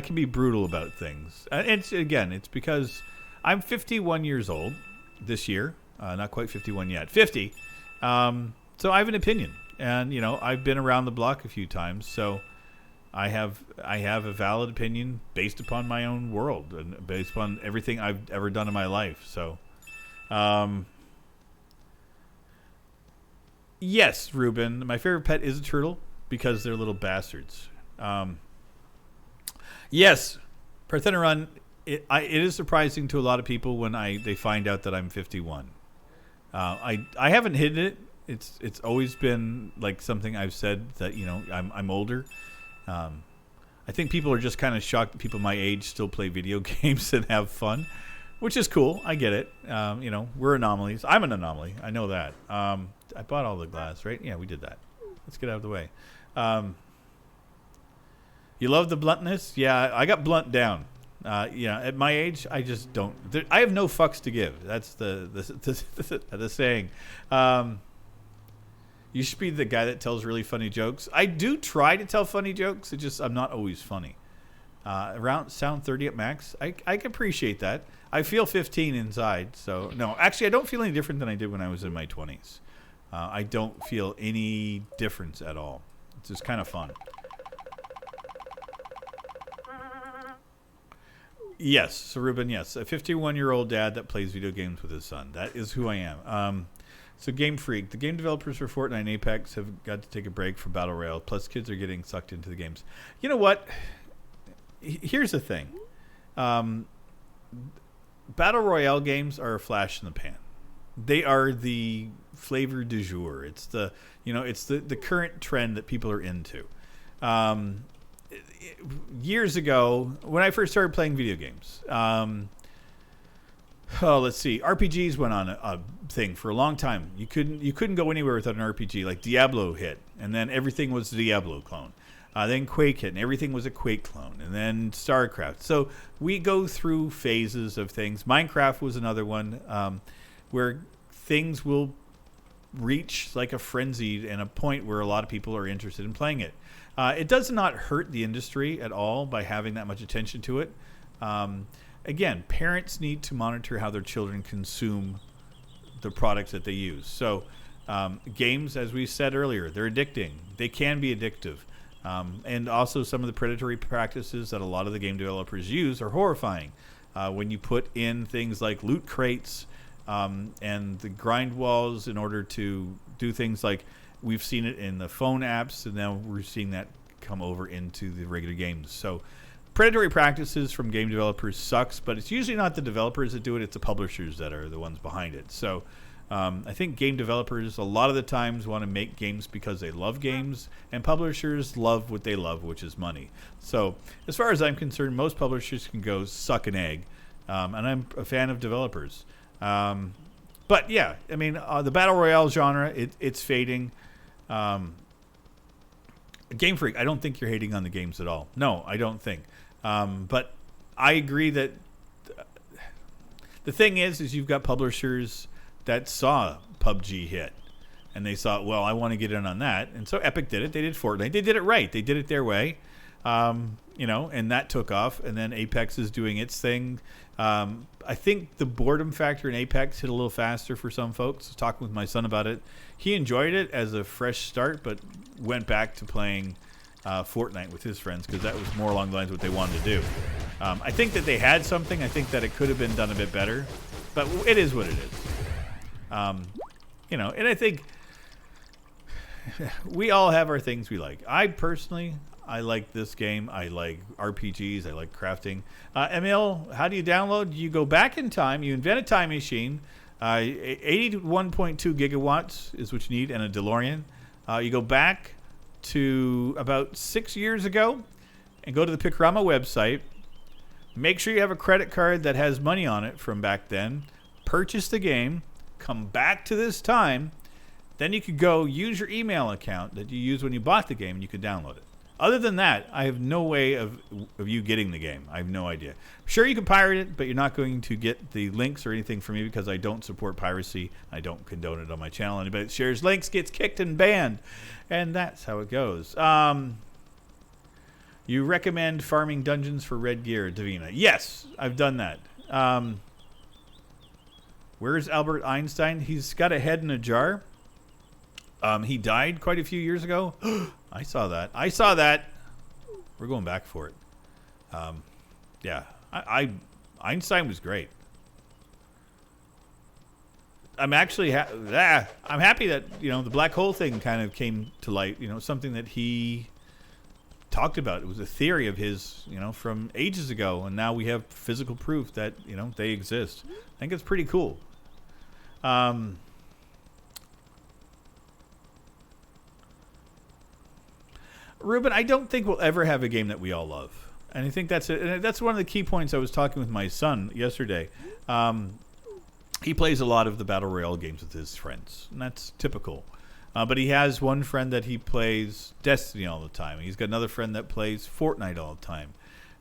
can be brutal about things. It's because I'm 51 years old this year. Not quite 51 yet. 50. So I have an opinion, and you know, I've been around the block a few times, so I have a valid opinion based upon my own world and based upon everything I've ever done in my life. So, yes, Ruben, my favorite pet is a turtle because they're little bastards. Yes, Parthenon, it is surprising to a lot of people when they find out that I'm 51. I haven't hidden it It's always been like something I've said that, you know, I'm older. I think people are just kind of shocked that people my age still play video games and have fun, which is cool. I get it. You know, we're anomalies. I'm an anomaly. I know that. I bought all the glass, right? Yeah, we did that. Let's get out of the way. You love the bluntness? Yeah, I got blunt down. Yeah, at my age, I just don't. I have no fucks to give. That's the saying. You should be the guy that tells really funny jokes. I do try to tell funny jokes. It's just I'm not always funny. Around sound 30 at max. I can appreciate that. I feel 15 inside. So no, actually, I don't feel any different than I did when I was in my 20s. I don't feel any difference at all. It's just kind of fun. Yes, so Ruben, yes. A 51-year-old dad that plays video games with his son. That is who I am. So Game Freak. The game developers for Fortnite and Apex have got to take a break from Battle Royale. Plus, kids are getting sucked into the games. You know what? Here's the thing. Battle Royale games are a flash in the pan. They are the flavor du jour. It's the, you know, it's the current trend that people are into. Years ago, when I first started playing video games, let's see, RPGs went on a thing for a long time. You couldn't go anywhere without an RPG. Like Diablo hit, and then everything was the Diablo clone. Then Quake hit, and everything was a Quake clone, and then StarCraft. So we go through phases of things. Minecraft was another one where things will reach like a frenzy and a point where a lot of people are interested in playing it. It does not hurt the industry at all by having that much attention to it. Again, parents need to monitor how their children consume the products that they use. So games, as we said earlier, they're addicting. They can be addictive. And also some of the predatory practices that a lot of the game developers use are horrifying. When you put in things like loot crates and the grind walls in order to do things like we've seen it in the phone apps, and now we're seeing that come over into the regular games. So predatory practices from game developers sucks, but it's usually not the developers that do it. It's the publishers that are the ones behind it. So I think game developers a lot of the times want to make games because they love games, and publishers love what they love, which is money. So as far as I'm concerned, most publishers can go suck an egg, and I'm a fan of developers. But yeah, I mean, the Battle Royale genre, it's fading. Game Freak, I don't think you're hating on the games at all. No, I don't think. But I agree that the thing is you've got publishers that saw PUBG hit, and they thought, well, I want to get in on that. And so Epic did it. They did Fortnite. They did it right. They did it their way, you know, and that took off. And then Apex is doing its thing. I think the boredom factor in Apex hit a little faster for some folks. I was talking with my son about it. He enjoyed it as a fresh start, but went back to playing Fortnite with his friends because that was more along the lines of what they wanted to do. I think that they had something. I think that it could have been done a bit better, but it is what it is. You know, and I think we all have our things we like. I like this game. I like RPGs. I like crafting. Emil, how do you download? You go back in time. You invent a time machine. 81.2 gigawatts is what you need, and a DeLorean. You go back to about 6 years ago and go to the Pickrama website. Make sure you have a credit card that has money on it from back then. Purchase the game. Come back to this time. Then you could go use your email account that you used when you bought the game, and you could download it. Other than that, I have no way of you getting the game. I have no idea. Sure, you can pirate it, but you're not going to get the links or anything from me because I don't support piracy. I don't condone it on my channel. Anybody that shares links gets kicked and banned. And that's how it goes. You recommend farming dungeons for red gear, Davina. Yes, I've done that. Where's Albert Einstein? He's got a head in a jar. He died quite a few years ago. I saw that. We're going back for it. Yeah, Einstein was great. I'm actually I'm happy that, you know, the black hole thing kind of came to light. You know, something that he talked about. It was a theory of his, you know, from ages ago, and now we have physical proof that, you know, they exist. I think it's pretty cool. Ruben, I don't think we'll ever have a game that we all love. And I think that's it. And that's one of the key points. I was talking with my son yesterday. He plays a lot of the Battle Royale games with his friends, and that's typical. But he has one friend that he plays Destiny all the time. He's got another friend that plays Fortnite all the time.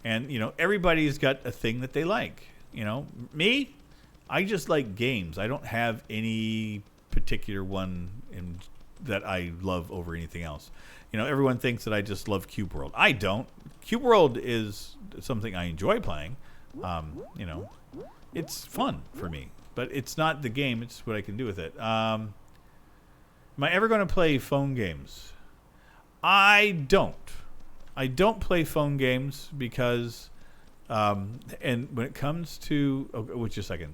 And, everybody's got a thing that they like. Me, I just like games. I don't have any particular one that I love over anything else. Everyone thinks that I just love Cube World. I don't. Cube World is something I enjoy playing. It's fun for me. But it's not the game. It's what I can do with it. Am I ever going to play phone games? I don't. I don't play phone games because, and when it comes to, wait just a second.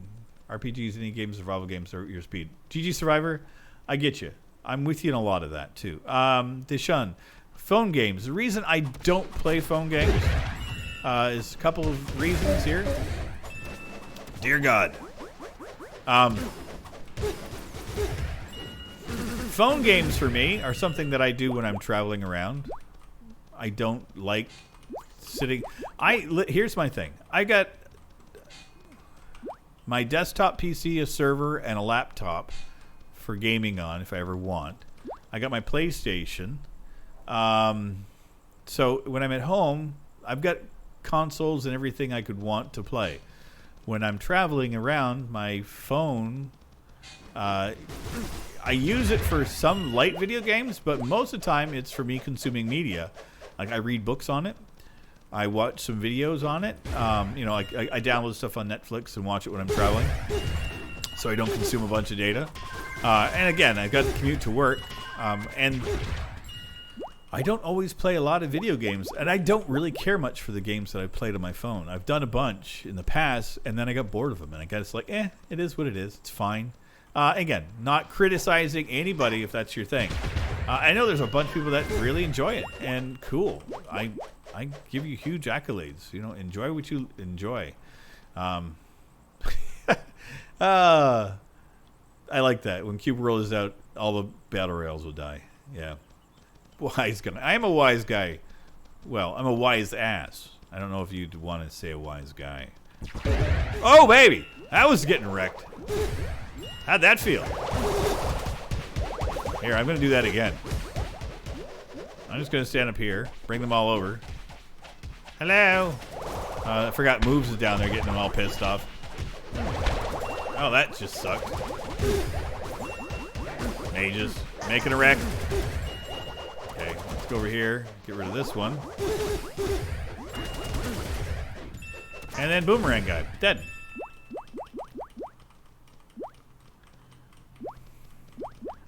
RPGs, any games, survival games are your speed. GG Survivor, I get you. I'm with you in a lot of that too. Deshaun, phone games. The reason I don't play phone games is a couple of reasons here. Dear God. Phone games for me are something that I do when I'm traveling around. I don't like sitting. Here's my thing. I got my desktop PC, a server, and a laptop for gaming on if I ever want. I got my PlayStation. So when I'm at home, I've got consoles and everything I could want to play. When I'm traveling around, my phone, I use it for some light video games, but most of the time it's for me consuming media. Like I read books on it. I watch some videos on it. I download stuff on Netflix and watch it when I'm traveling, so I don't consume a bunch of data. And again, I've got to commute to work, and I don't always play a lot of video games, and I don't really care much for the games that I've played on my phone. I've done a bunch in the past, and then I got bored of them, and I guess like, it is what it is. It's fine. Again, not criticizing anybody if that's your thing. I know there's a bunch of people that really enjoy it, and cool. I give you huge accolades. Enjoy what you enjoy. I like that. When Cube World is out, all the battle royals will die. Yeah. Wise guy. I am a wise guy. Well, I'm a wise ass. I don't know if you'd want to say a wise guy. Oh, baby! That was getting wrecked. How'd that feel? Here, I'm going to do that again. I'm just going to stand up here, bring them all over. Hello! I forgot Moves is down there getting them all pissed off. Oh, that just sucked. Mages, making a wreck. Okay, let's go over here, get rid of this one. And then Boomerang guy, dead.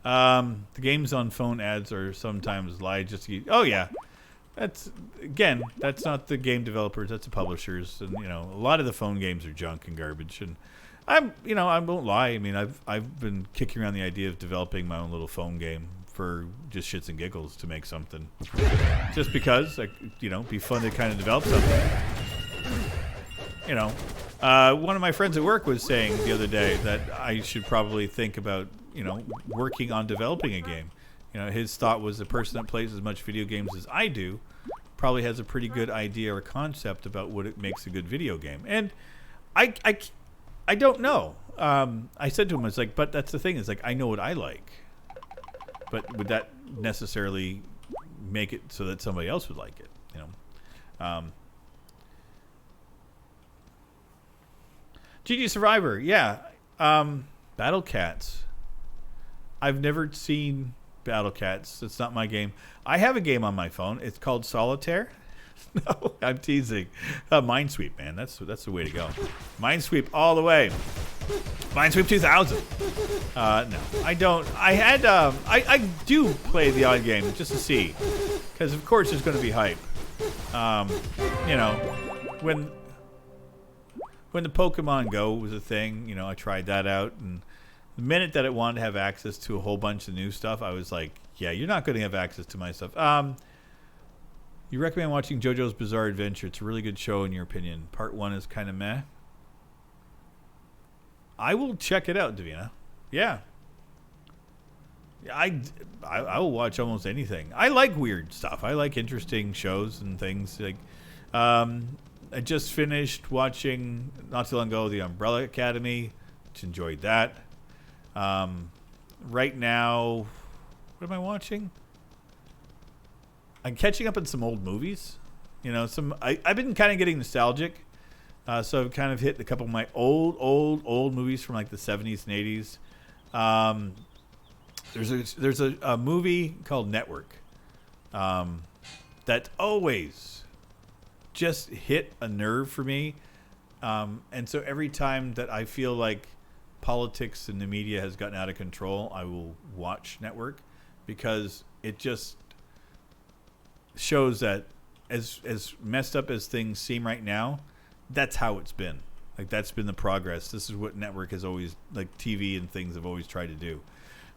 The games on phone ads are sometimes lie just to get, oh yeah. That's not the game developers, that's the publishers, and a lot of the phone games are junk and garbage. And I won't lie. I mean, I've been kicking around the idea of developing my own little phone game for just shits and giggles to make something, just because, be fun to kind of develop something. One of my friends at work was saying the other day that I should probably think about, working on developing a game. His thought was the person that plays as much video games as I do probably has a pretty good idea or concept about what it makes a good video game. And I don't know. I said to him, I was like, but that's the thing. Is like, I know what I like. But would that necessarily make it so that somebody else would like it? GG Survivor, yeah. Battle Cats. I've never seen Battle Cats. It's not my game. I have a game on my phone. It's called Solitaire. No, I'm teasing. Minesweep, man. That's the way to go. Minesweep all the way. Minesweep 2000. No, I don't. I do play the odd game just to see, because of course there's going to be hype. When the Pokemon Go was a thing, I tried that out, and the minute that it wanted to have access to a whole bunch of new stuff, I was like, yeah, you're not going to have access to my stuff. You recommend watching JoJo's Bizarre Adventure. It's a really good show, in your opinion. Part 1 is kind of meh. I will check it out, Davina. Yeah. I will watch almost anything. I like weird stuff. I like interesting shows and things. Like, I just finished watching not too long ago The Umbrella Academy, which enjoyed that. Right now, what am I watching? I'm catching up on some old movies. You know, I've been kind of getting nostalgic. So I've kind of hit a couple of my old movies from like the 70s and 80s. There's a movie called Network that always just hit a nerve for me. And so every time that I feel like politics and the media has gotten out of control, I will watch Network because it just shows that as messed up as things seem right now, that's how it's been. Like, that's been the progress. This is what Network has always, like TV and things have always tried to do.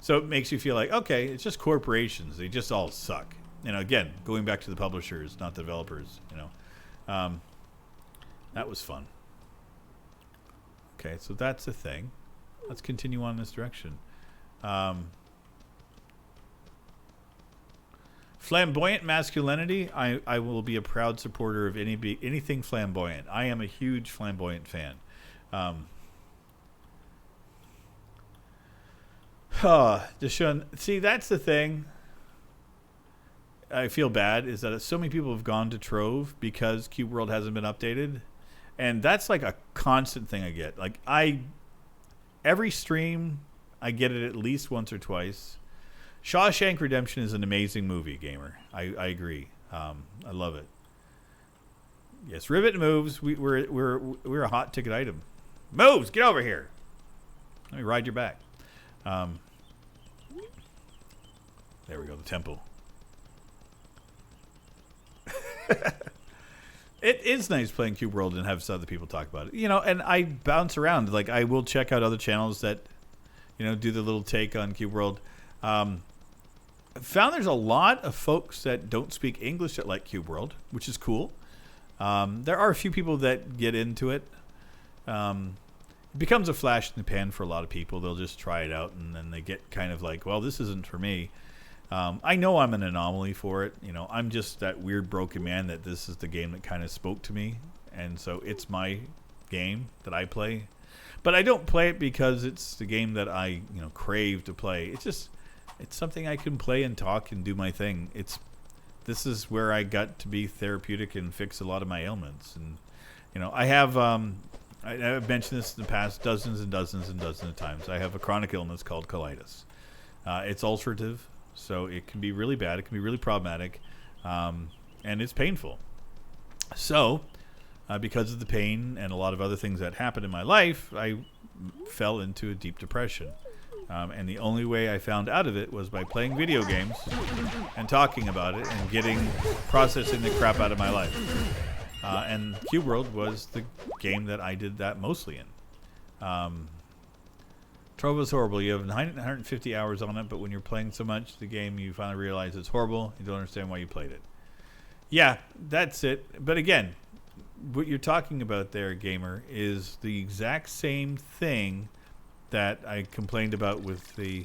So it makes you feel like, okay, it's just corporations. They just all suck. You know, again, going back to the publishers, not the developers, you know. That was fun. Okay, so that's the thing. Let's continue on this direction. Flamboyant masculinity. I will be a proud supporter of anything flamboyant. I am a huge flamboyant fan. See, that's the thing. I feel bad is that so many people have gone to Trove because Cube World hasn't been updated, and that's like a constant thing I get. Like, every stream I get it at least once or twice. Shawshank Redemption is an amazing movie, gamer. I agree. I love it. Yes, Rivet moves. We're a hot ticket item. Moves, get over here. Let me ride your back. There we go. The temple. It is nice playing Cube World and have other people talk about it. You know, and I bounce around. Like, I will check out other channels that, you know, do the little take on Cube World. I found there's a lot of folks that don't speak English that like Cube World, which is cool. There are a few people that get into it. It becomes a flash in the pan for a lot of people. They'll just try it out, and then they get kind of like, well, this isn't for me. I know I'm an anomaly for it. You know, I'm just that weird broken man that this is the game that kind of spoke to me. And so it's my game that I play. But I don't play it because it's the game that I, you know, crave to play. It's something I can play and talk and do my thing. This is where I got to be therapeutic and fix a lot of my ailments. And, you know, I have, I've mentioned this in the past dozens and dozens and dozens of times. I have a chronic illness called colitis. It's ulcerative, so it can be really bad. It can be really problematic, and it's painful. So, because of the pain and a lot of other things that happened in my life, I fell into a deep depression. And the only way I found out of it was by playing video games and talking about it and processing the crap out of my life. And Cube World was the game that I did that mostly in. Trove is horrible. You have 150 hours on it, but when you're playing so much the game, you finally realize it's horrible. You don't understand why you played it. Yeah, that's it. But again, what you're talking about there, gamer, is the exact same thing that I complained about with the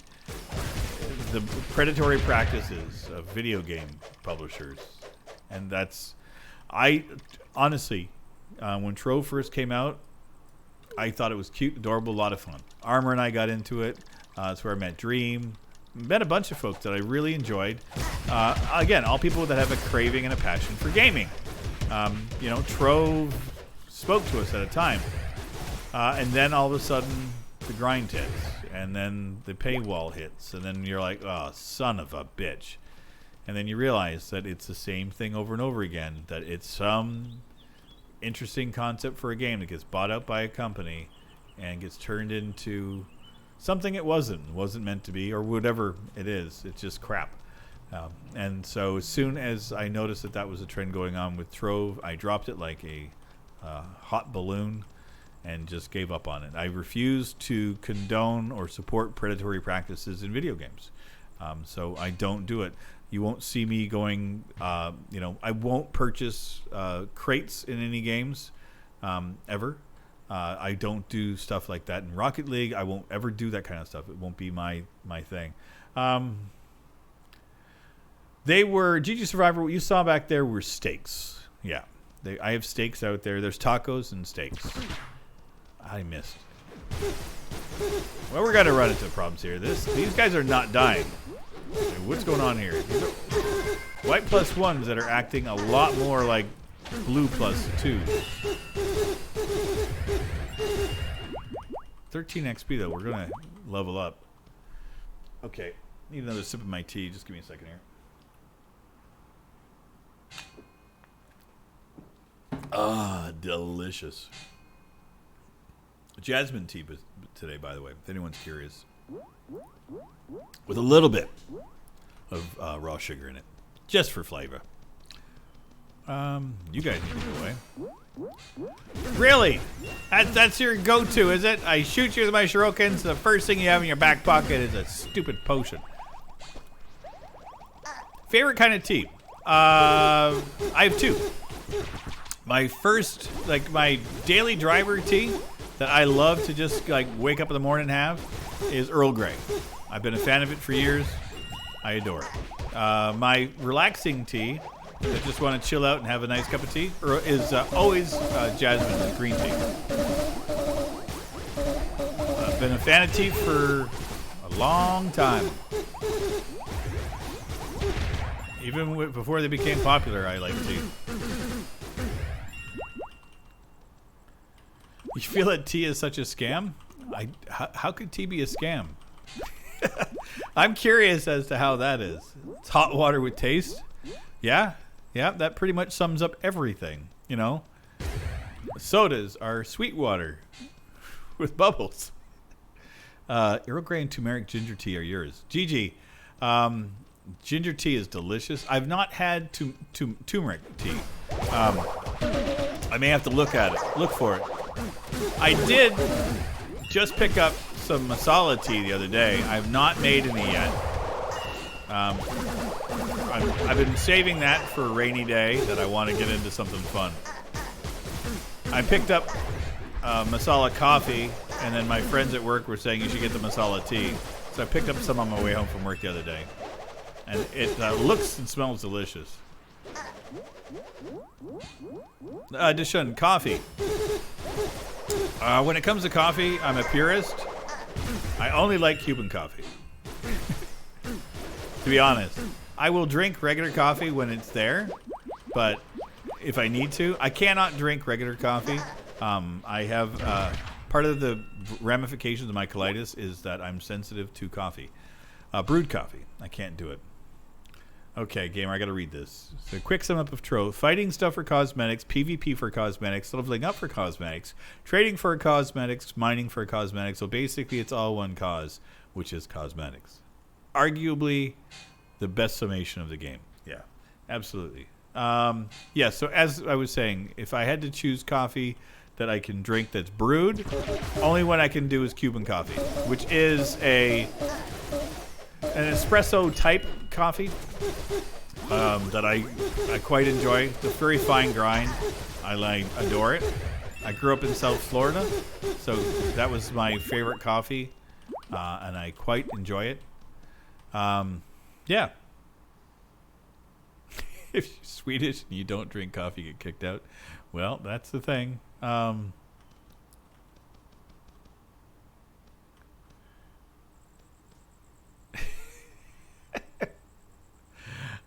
predatory practices of video game publishers. And honestly, when Trove first came out, I thought it was cute, adorable, a lot of fun. Armor and I got into it. That's where I met Dream. Met a bunch of folks that I really enjoyed. Again, all people that have a craving and a passion for gaming. You know, Trove spoke to us at a time. And then all of a sudden, the grind hits. And then the paywall hits. And then you're like, oh, son of a bitch. And then you realize that it's the same thing over and over again. That it's some interesting concept for a game that gets bought out by a company and gets turned into something it wasn't meant to be, or whatever it is. It's just crap. And so as soon as I noticed that was a trend going on with Trove, I dropped it like a hot balloon and just gave up on it. I refuse to condone or support predatory practices in video games. So I don't do it. You won't see me going, you know, I won't purchase crates in any games ever. I don't do stuff like that in Rocket League. I won't ever do that kind of stuff. It won't be my thing. They were GG Survivor. What you saw back there were steaks. Yeah, I have steaks out there. There's tacos and steaks. I missed. Well, we're gonna run into problems here. These guys are not dying. What's going on here? These are white +1s that are acting a lot more like blue +2. 13 XP though. We're gonna level up. Okay, need another sip of my tea. Just give me a second here. Ah, delicious. Jasmine tea today, by the way, if anyone's curious. With a little bit of raw sugar in it. Just for flavor. You guys need to go away. Really? That's your go-to, is it? I shoot you with my shurikens. The first thing you have in your back pocket is a stupid potion. Favorite kind of tea? I have two. My first, like my daily driver tea that I love to just like wake up in the morning and have is Earl Grey. I've been a fan of it for years. I adore it. My relaxing tea, I just want to chill out and have a nice cup of tea, is always jasmine green tea. I've been a fan of tea for a long time. Even before they became popular, I liked tea. You feel that tea is such a scam? How could tea be a scam? I'm curious as to how that is. It's hot water with taste. Yeah, that pretty much sums up everything, you know? Sodas are sweet water with bubbles. Earl Grey and turmeric ginger tea are yours. GG. Ginger tea is delicious. I've not had turmeric tea. I may have to look for it. I did just pick up some masala tea the other day. I've not made any yet. I've been saving that for a rainy day that I want to get into something fun. I picked up masala coffee, and then my friends at work were saying you should get the masala tea. So I picked up some on my way home from work the other day. And it looks and smells delicious. Addition, coffee. When it comes to coffee, I'm a purist. I only like Cuban coffee. To be honest. I will drink regular coffee when it's there, but if I need to, I cannot drink regular coffee. I have part of the ramifications of my colitis is that I'm sensitive to coffee. Brewed coffee. I can't do it. Okay, gamer, I gotta read this. So, quick sum up of Tro. Fighting stuff for cosmetics, PvP for cosmetics, leveling up for cosmetics, trading for cosmetics, mining for cosmetics. So basically it's all one cause, which is cosmetics. Arguably the best summation of the game. Yeah, absolutely. Yeah, so as I was saying, if I had to choose coffee that I can drink that's brewed, only one I can do is Cuban coffee, which is an espresso type coffee that I quite enjoy. It's a very fine grind. I adore it. I grew up in South Florida, so that was my favorite coffee, and I quite enjoy it. Yeah. If you're Swedish and you don't drink coffee, you get kicked out. Well, that's the thing.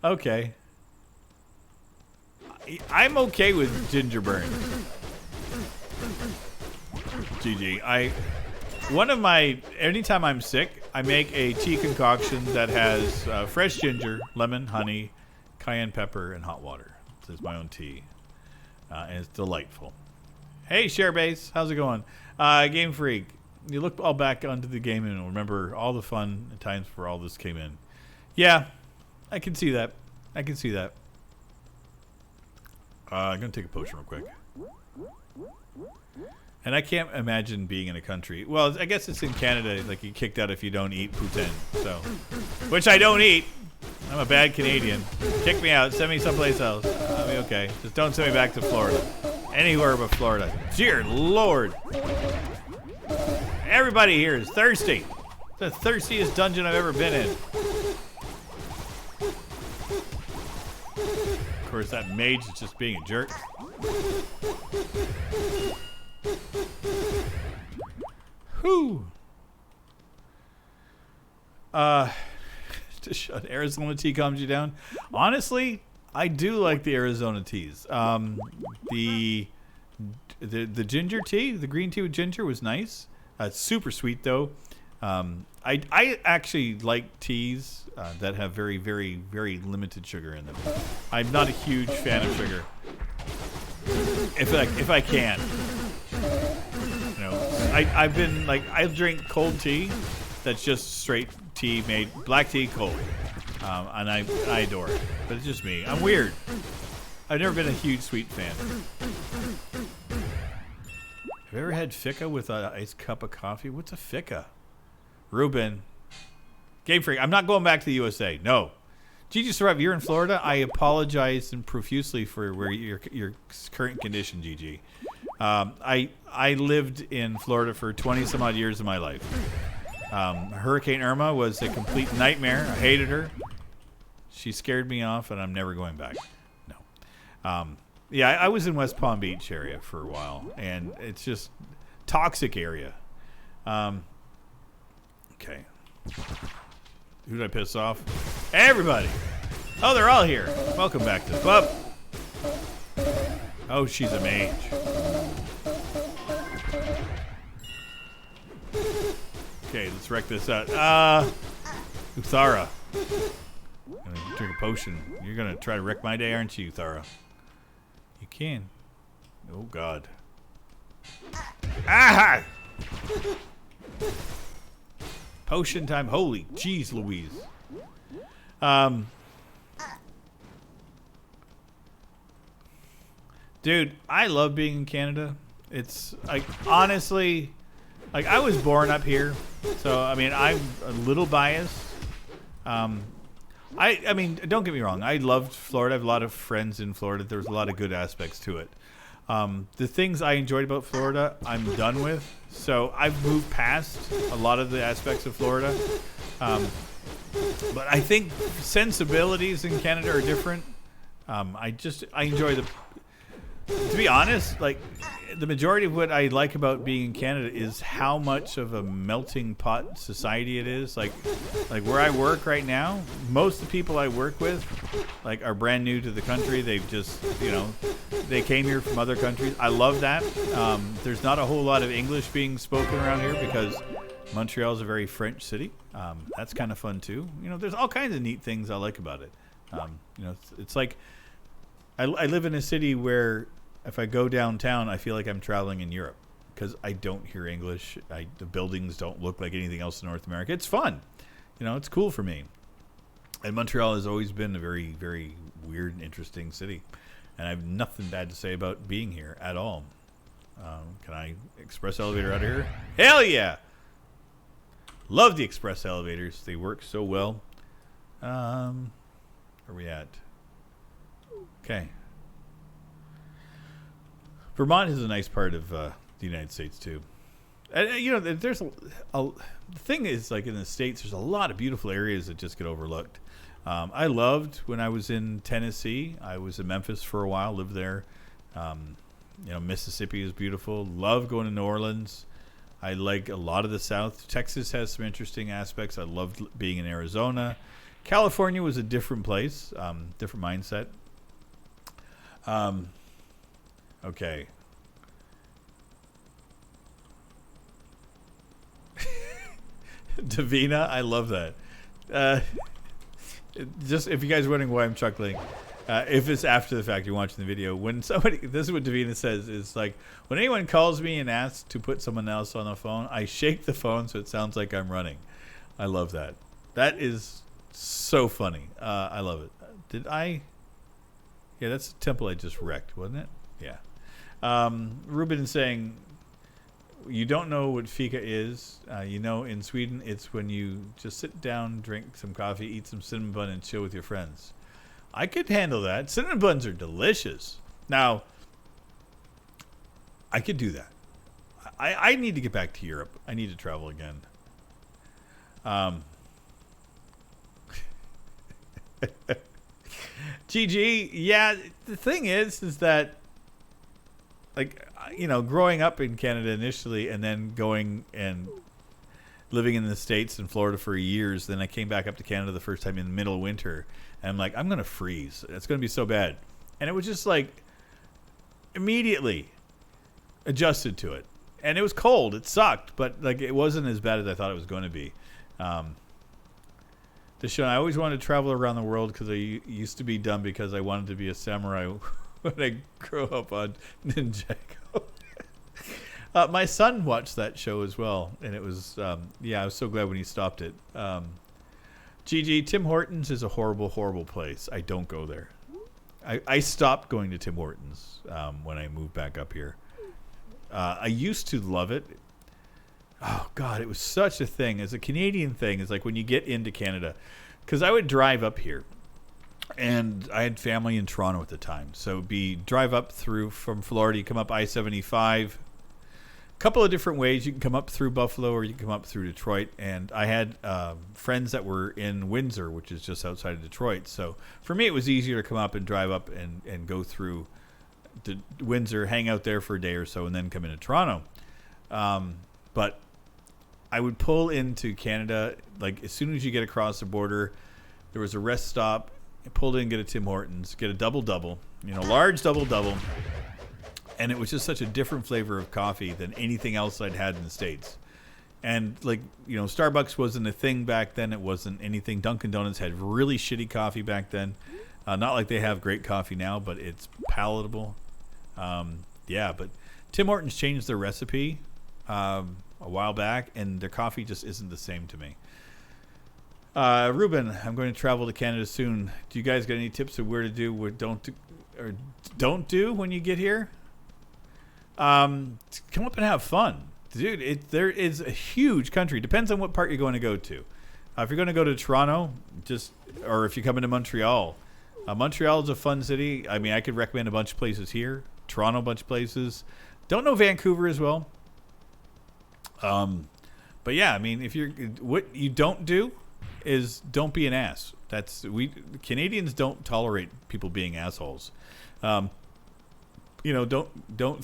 Okay. I'm okay with ginger burn. GG. Anytime I'm sick, I make a tea concoction that has fresh ginger, lemon, honey, cayenne pepper, and hot water. This is my own tea. And it's delightful. Hey, Sharebase. How's it going? Game Freak. You look all back onto the game and remember all the fun times before all this came in. Yeah. I can see that. I'm going to take a potion real quick. And I can't imagine being in a country. Well, I guess it's in Canada. Like, you kicked out if you don't eat poutine. So, which I don't eat. I'm a bad Canadian. Kick me out. Send me someplace else. I'll be okay. Just don't send me back to Florida. Anywhere but Florida. Dear Lord. Everybody here is thirsty. It's the thirstiest dungeon I've ever been in. course, that mage is just being a jerk. Whew. To shut Arizona tea calms you down. Honestly, I do like the Arizona teas. The ginger tea, the green tea with ginger was nice. It's super sweet though. I actually like teas that have very, very, very limited sugar in them. I'm not a huge fan of sugar. If I can, you know, I've been like I drink cold tea that's just straight tea made black tea cold, and I adore it. But it's just me. I'm weird. I've never been a huge sweet fan. Have you ever had fika with an iced cup of coffee? What's a fika? Ruben. Game Freak. I'm not going back to the USA. No. Gigi Survive, you're in Florida. I apologize and profusely for where your current condition, Gigi. I lived in Florida for 20 some odd years of my life. Hurricane Irma was a complete nightmare. I hated her. She scared me off, and I'm never going back. No. Yeah, I was in West Palm Beach area for a while, and it's just toxic area. Okay. Who did I piss off? Everybody. Oh, they're all here. Welcome back to the club. Oh, she's a mage. Okay, let's wreck this out. Uthara. I'm gonna drink a potion. You're gonna try to wreck my day, aren't you, Uthara? You can. Oh, God. Ah! Potion time. Holy jeez Louise. Dude, I love being in Canada. It's like, honestly, like I was born up here, so I mean I'm a little biased. I mean, don't get me wrong, I loved Florida. I have a lot of friends in Florida. There's a lot of good aspects to it. The things I enjoyed about Florida, I'm done with. So I've moved past a lot of the aspects of Florida. But I think sensibilities in Canada are different. I enjoy to be honest, like the majority of what I like about being in Canada is how much of a melting pot society it is. Like where I work right now, most of the people I work with, like, are brand new to the country. They've just, they came here from other countries. I love that. There's not a whole lot of English being spoken around here because Montreal is a very French city. That's kind of fun too. There's all kinds of neat things I like about it. It's like I live in a city where if I go downtown, I feel like I'm traveling in Europe because I don't hear English. The buildings don't look like anything else in North America. It's fun. It's cool for me. And Montreal has always been a very, very weird and interesting city. And I have nothing bad to say about being here at all. Can I express elevator out of here? Hell yeah! Love the express elevators. They work so well. Where are we at? Okay. Vermont is a nice part of the United States too. And there's the thing is, like, in the States, there's a lot of beautiful areas that just get overlooked. I loved when I was in Tennessee. I was in Memphis for a while, lived there. Mississippi is beautiful. Love going to New Orleans. I like a lot of the South. Texas has some interesting aspects. I loved being in Arizona. California was a different place, different mindset. Okay. Davina, I love that. Just if you guys are wondering why I'm chuckling, if it's after the fact you're watching the video, when somebody, this is what Davina says, is like, when anyone calls me and asks to put someone else on the phone, I shake the phone so it sounds like I'm running. I love that. That is so funny. I love it. Yeah, that's the temple I just wrecked, wasn't it? Yeah. Ruben is saying, you don't know what fika is. In Sweden, it's when you just sit down, drink some coffee, eat some cinnamon bun, and chill with your friends. I could handle that. Cinnamon buns are delicious. Now, I could do that. I need to get back to Europe. I need to travel again. GG. Yeah, the thing is that, like, growing up in Canada initially and then going and living in the States and Florida for years, then I came back up to Canada the first time in the middle of winter, and I'm like, I'm going to freeze. It's going to be so bad. And it was just like immediately adjusted to it. And it was cold. It sucked, but like it wasn't as bad as I thought it was going to be. Deshaun, I always wanted to travel around the world because I used to be dumb because I wanted to be a samurai when I grew up on Ninjago. My son watched that show as well, and it was, I was so glad when he stopped it. GG, Tim Hortons is a horrible, horrible place. I don't go there. I stopped going to Tim Hortons when I moved back up here. I used to love it. Oh, God, it was such a thing. As a Canadian thing, it's like when you get into Canada, because I would drive up here, and I had family in Toronto at the time. So it'd be drive up through from Florida, you come up I-75. A couple of different ways. You can come up through Buffalo or you can come up through Detroit. And I had friends that were in Windsor, which is just outside of Detroit. So for me, it was easier to come up and drive up and go through to Windsor, hang out there for a day or so, and then come into Toronto. But I would pull into Canada, like as soon as you get across the border, there was a rest stop. I pulled in, get a Tim Hortons, get a double-double, large double-double. And it was just such a different flavor of coffee than anything else I'd had in the States. And like, Starbucks wasn't a thing back then. It wasn't anything. Dunkin' Donuts had really shitty coffee back then. Not like they have great coffee now, but it's palatable. But Tim Hortons changed their recipe a while back, and their coffee just isn't the same to me. Ruben, I'm going to travel to Canada soon. Do you guys got any tips of where to do, what don't do when you get here? Come up and have fun, dude. There is a huge country. Depends on what part you're going to go to. If you're going to go to Toronto, or if you come into Montreal, Montreal is a fun city. I mean, I could recommend a bunch of places here. Toronto, a bunch of places. Don't know Vancouver as well. But yeah, I mean, what you don't do is don't be an ass. Canadians don't tolerate people being assholes. Don't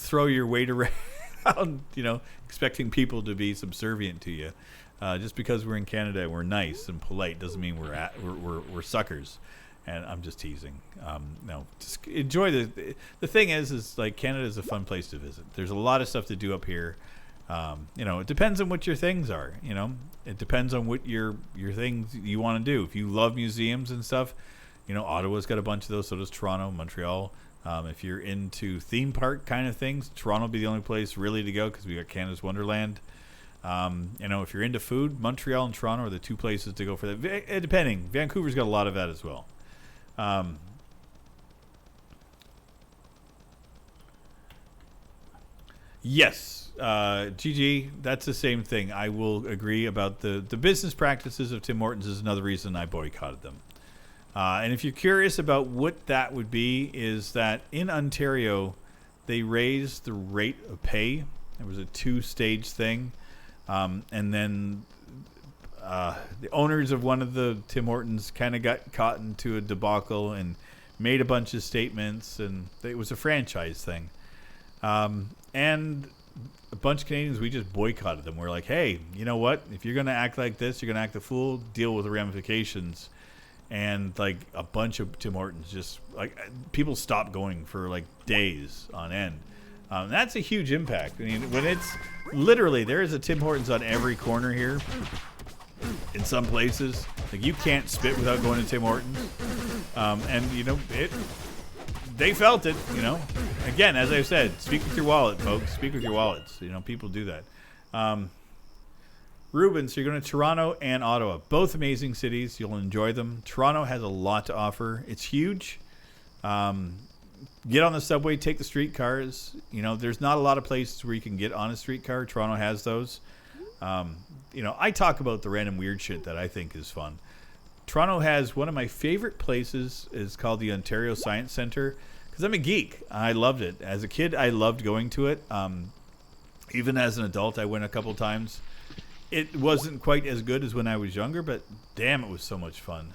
throw your weight around, expecting people to be subservient to you. Just because we're in Canada and we're nice and polite doesn't mean we're suckers. And I'm just teasing. No, just enjoy the thing is like Canada is a fun place to visit. There's a lot of stuff to do up here. It depends on what your things are. It depends on what your things you want to do. If you love museums and stuff, Ottawa's got a bunch of those. So does Toronto, Montreal. If you're into theme park kind of things, Toronto will be the only place really to go because we got Canada's Wonderland. If you're into food, Montreal and Toronto are the two places to go for that. Depending, Vancouver's got a lot of that as well. Yes, GG, that's the same thing. I will agree about the business practices of Tim Hortons is another reason I boycotted them. And if you're curious about what that would be, is that in Ontario, they raised the rate of pay. There was a 2-stage thing. And then the owners of one of the Tim Hortons kind of got caught into a debacle and made a bunch of statements, and it was a franchise thing. And a bunch of Canadians, we just boycotted them. We're like, hey, you know what? If you're going to act like this, you're going to act a fool, deal with the ramifications. And like a bunch of Tim Hortons just like people stopped going for like days on end. That's a huge impact. I mean, when it's literally there is a Tim Hortons on every corner here. In some places, like you can't spit without going to Tim Hortons, and they felt it. Again, as I said, speak with your wallet, folks. Speak with your wallets. People do that. Ruben, so you're going to Toronto and Ottawa, both amazing cities. You'll enjoy them. Toronto has a lot to offer. It's huge. Get on the subway, take the streetcars. There's not a lot of places where you can get on a streetcar. Toronto has those. I talk about the random weird shit that I think is fun. Toronto has one of my favorite places is called the Ontario Science Centre because I'm a geek. I loved it. As a kid, I loved going to it. Even as an adult, I went a couple times. It wasn't quite as good as when I was younger, but damn, it was so much fun.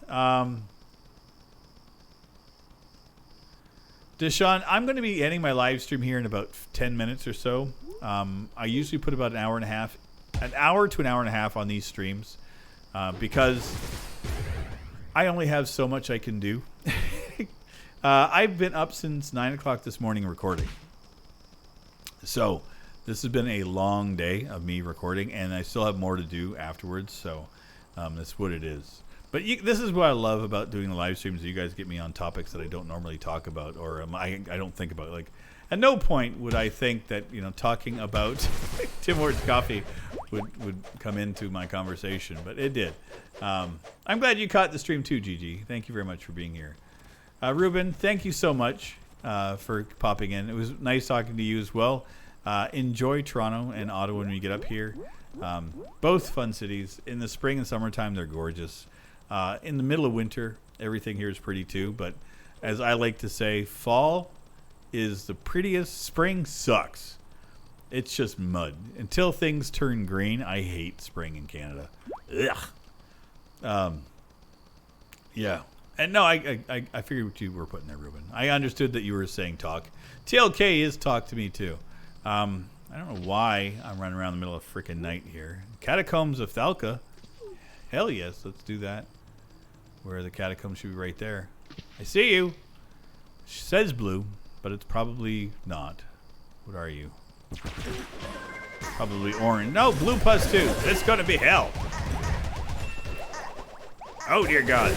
Deshaun, I'm going to be ending my live stream here in about 10 minutes or so. I usually put about an hour to an hour and a half on these streams because I only have so much I can do. I've been up since 9 o'clock this morning recording. So this has been a long day of me recording, and I still have more to do afterwards. So that's what it is. But this is what I love about doing the live streams. You guys get me on topics that I don't normally talk about, or I don't think about. Like, at no point would I think that talking about Tim Hortons coffee would come into my conversation, but it did. I'm glad you caught the stream too, Gigi. Thank you very much for being here. Ruben, thank you so much for popping in. It was nice talking to you as well. Enjoy Toronto and Ottawa when you get up here. Both fun cities. In the spring and summertime, they're gorgeous. In the middle of winter, everything here is pretty too. But as I like to say, fall is the prettiest. Spring sucks. It's just mud. Until things turn green, I hate spring in Canada. Ugh. Yeah. And no, I figured what you were putting there, Ruben. I understood that you were saying talk. TLK is talk to me too. I don't know why I'm running around the middle of freaking night here. Catacombs of Thalca. Hell yes, let's do that. Where the catacombs should be right there. I see you. She says blue, but it's probably not. What are you? Probably orange. No, blue plus 2. It's gonna be hell. Oh dear God.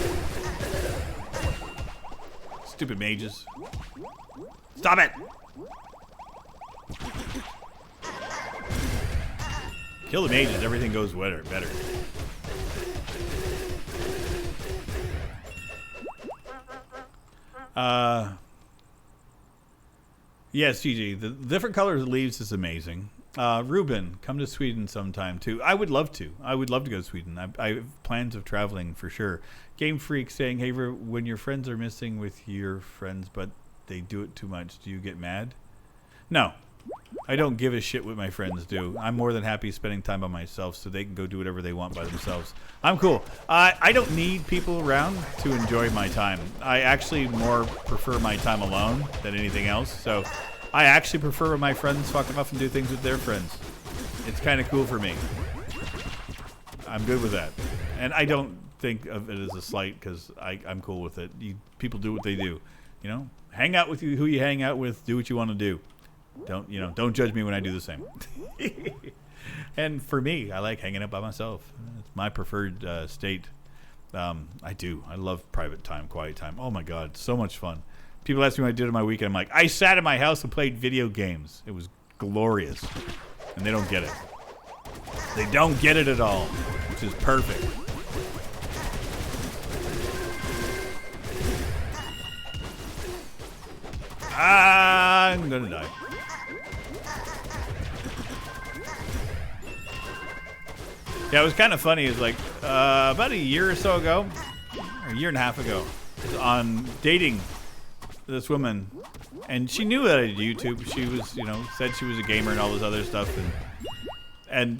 Stupid mages. Stop it! Kill the mages, everything goes better. Yes, GG. The different colors of leaves is amazing. Ruben, come to Sweden sometime too. I would love to. I would love to go to Sweden. I have plans of traveling for sure. Game Freak saying, hey, when your friends are missing with your friends, but they do it too much, do you get mad? No. I don't give a shit what my friends do. I'm more than happy spending time by myself so they can go do whatever they want by themselves. I'm cool. I don't need people around to enjoy my time. I actually more prefer my time alone than anything else. So I actually prefer when my friends fuck off and do things with their friends. It's kind of cool for me. I'm good with that. And I don't think of it as a slight because I'm cool with it. People do what they do. Hang out with who you hang out with. Do what you want to do. Don't judge me when I do the same. And for me, I like hanging out by myself. It's my preferred state. I do. I love private time, quiet time. Oh my God, so much fun. People ask me what I did on my weekend. I'm like, I sat in my house and played video games. It was glorious. And they don't get it. They don't get it at all, which is perfect. I'm gonna die. Yeah, it was kind of funny. It was like about a year or so ago, or a year and a half ago, I was on dating this woman, and she knew that I did YouTube. She was, said she was a gamer and all this other stuff, and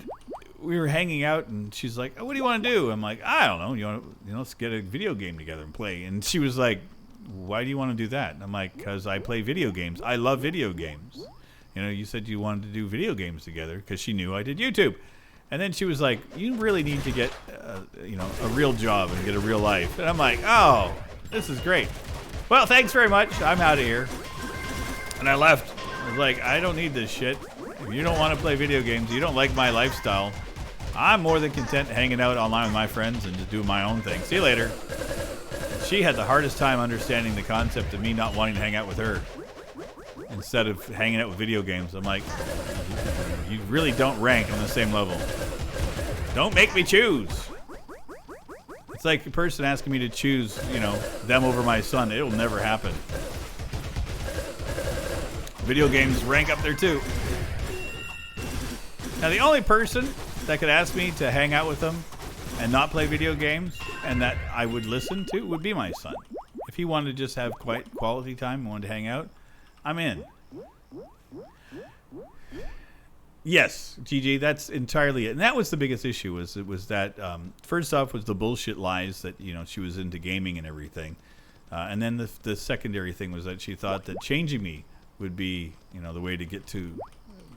we were hanging out, and she's like, oh, "What do you want to do?" I'm like, "I don't know. Let's get a video game together and play." And she was like, "Why do you want to do that?" And I'm like, "Because I play video games. I love video games. You said you wanted to do video games together," because she knew I did YouTube. And then she was like, "You really need to get, a real job and get a real life." And I'm like, "Oh, this is great. Well, thanks very much. I'm out of here." And I left. I was like, "I don't need this shit. If you don't want to play video games, you don't like my lifestyle, I'm more than content hanging out online with my friends and just doing my own thing. See you later." She had the hardest time understanding the concept of me not wanting to hang out with her instead of hanging out with video games. I'm like, you really don't rank on the same level. Don't make me choose. It's like a person asking me to choose, them over my son. It'll never happen. Video games rank up there too. Now, the only person that could ask me to hang out with them and not play video games and that I would listen to would be my son. If he wanted to just have quality time and wanted to hang out, I'm in. Yes, GG, that's entirely it. And that was the biggest issue, was that first off was the bullshit lies that, she was into gaming and everything. And then the secondary thing was that she thought that changing me would be, the way to get to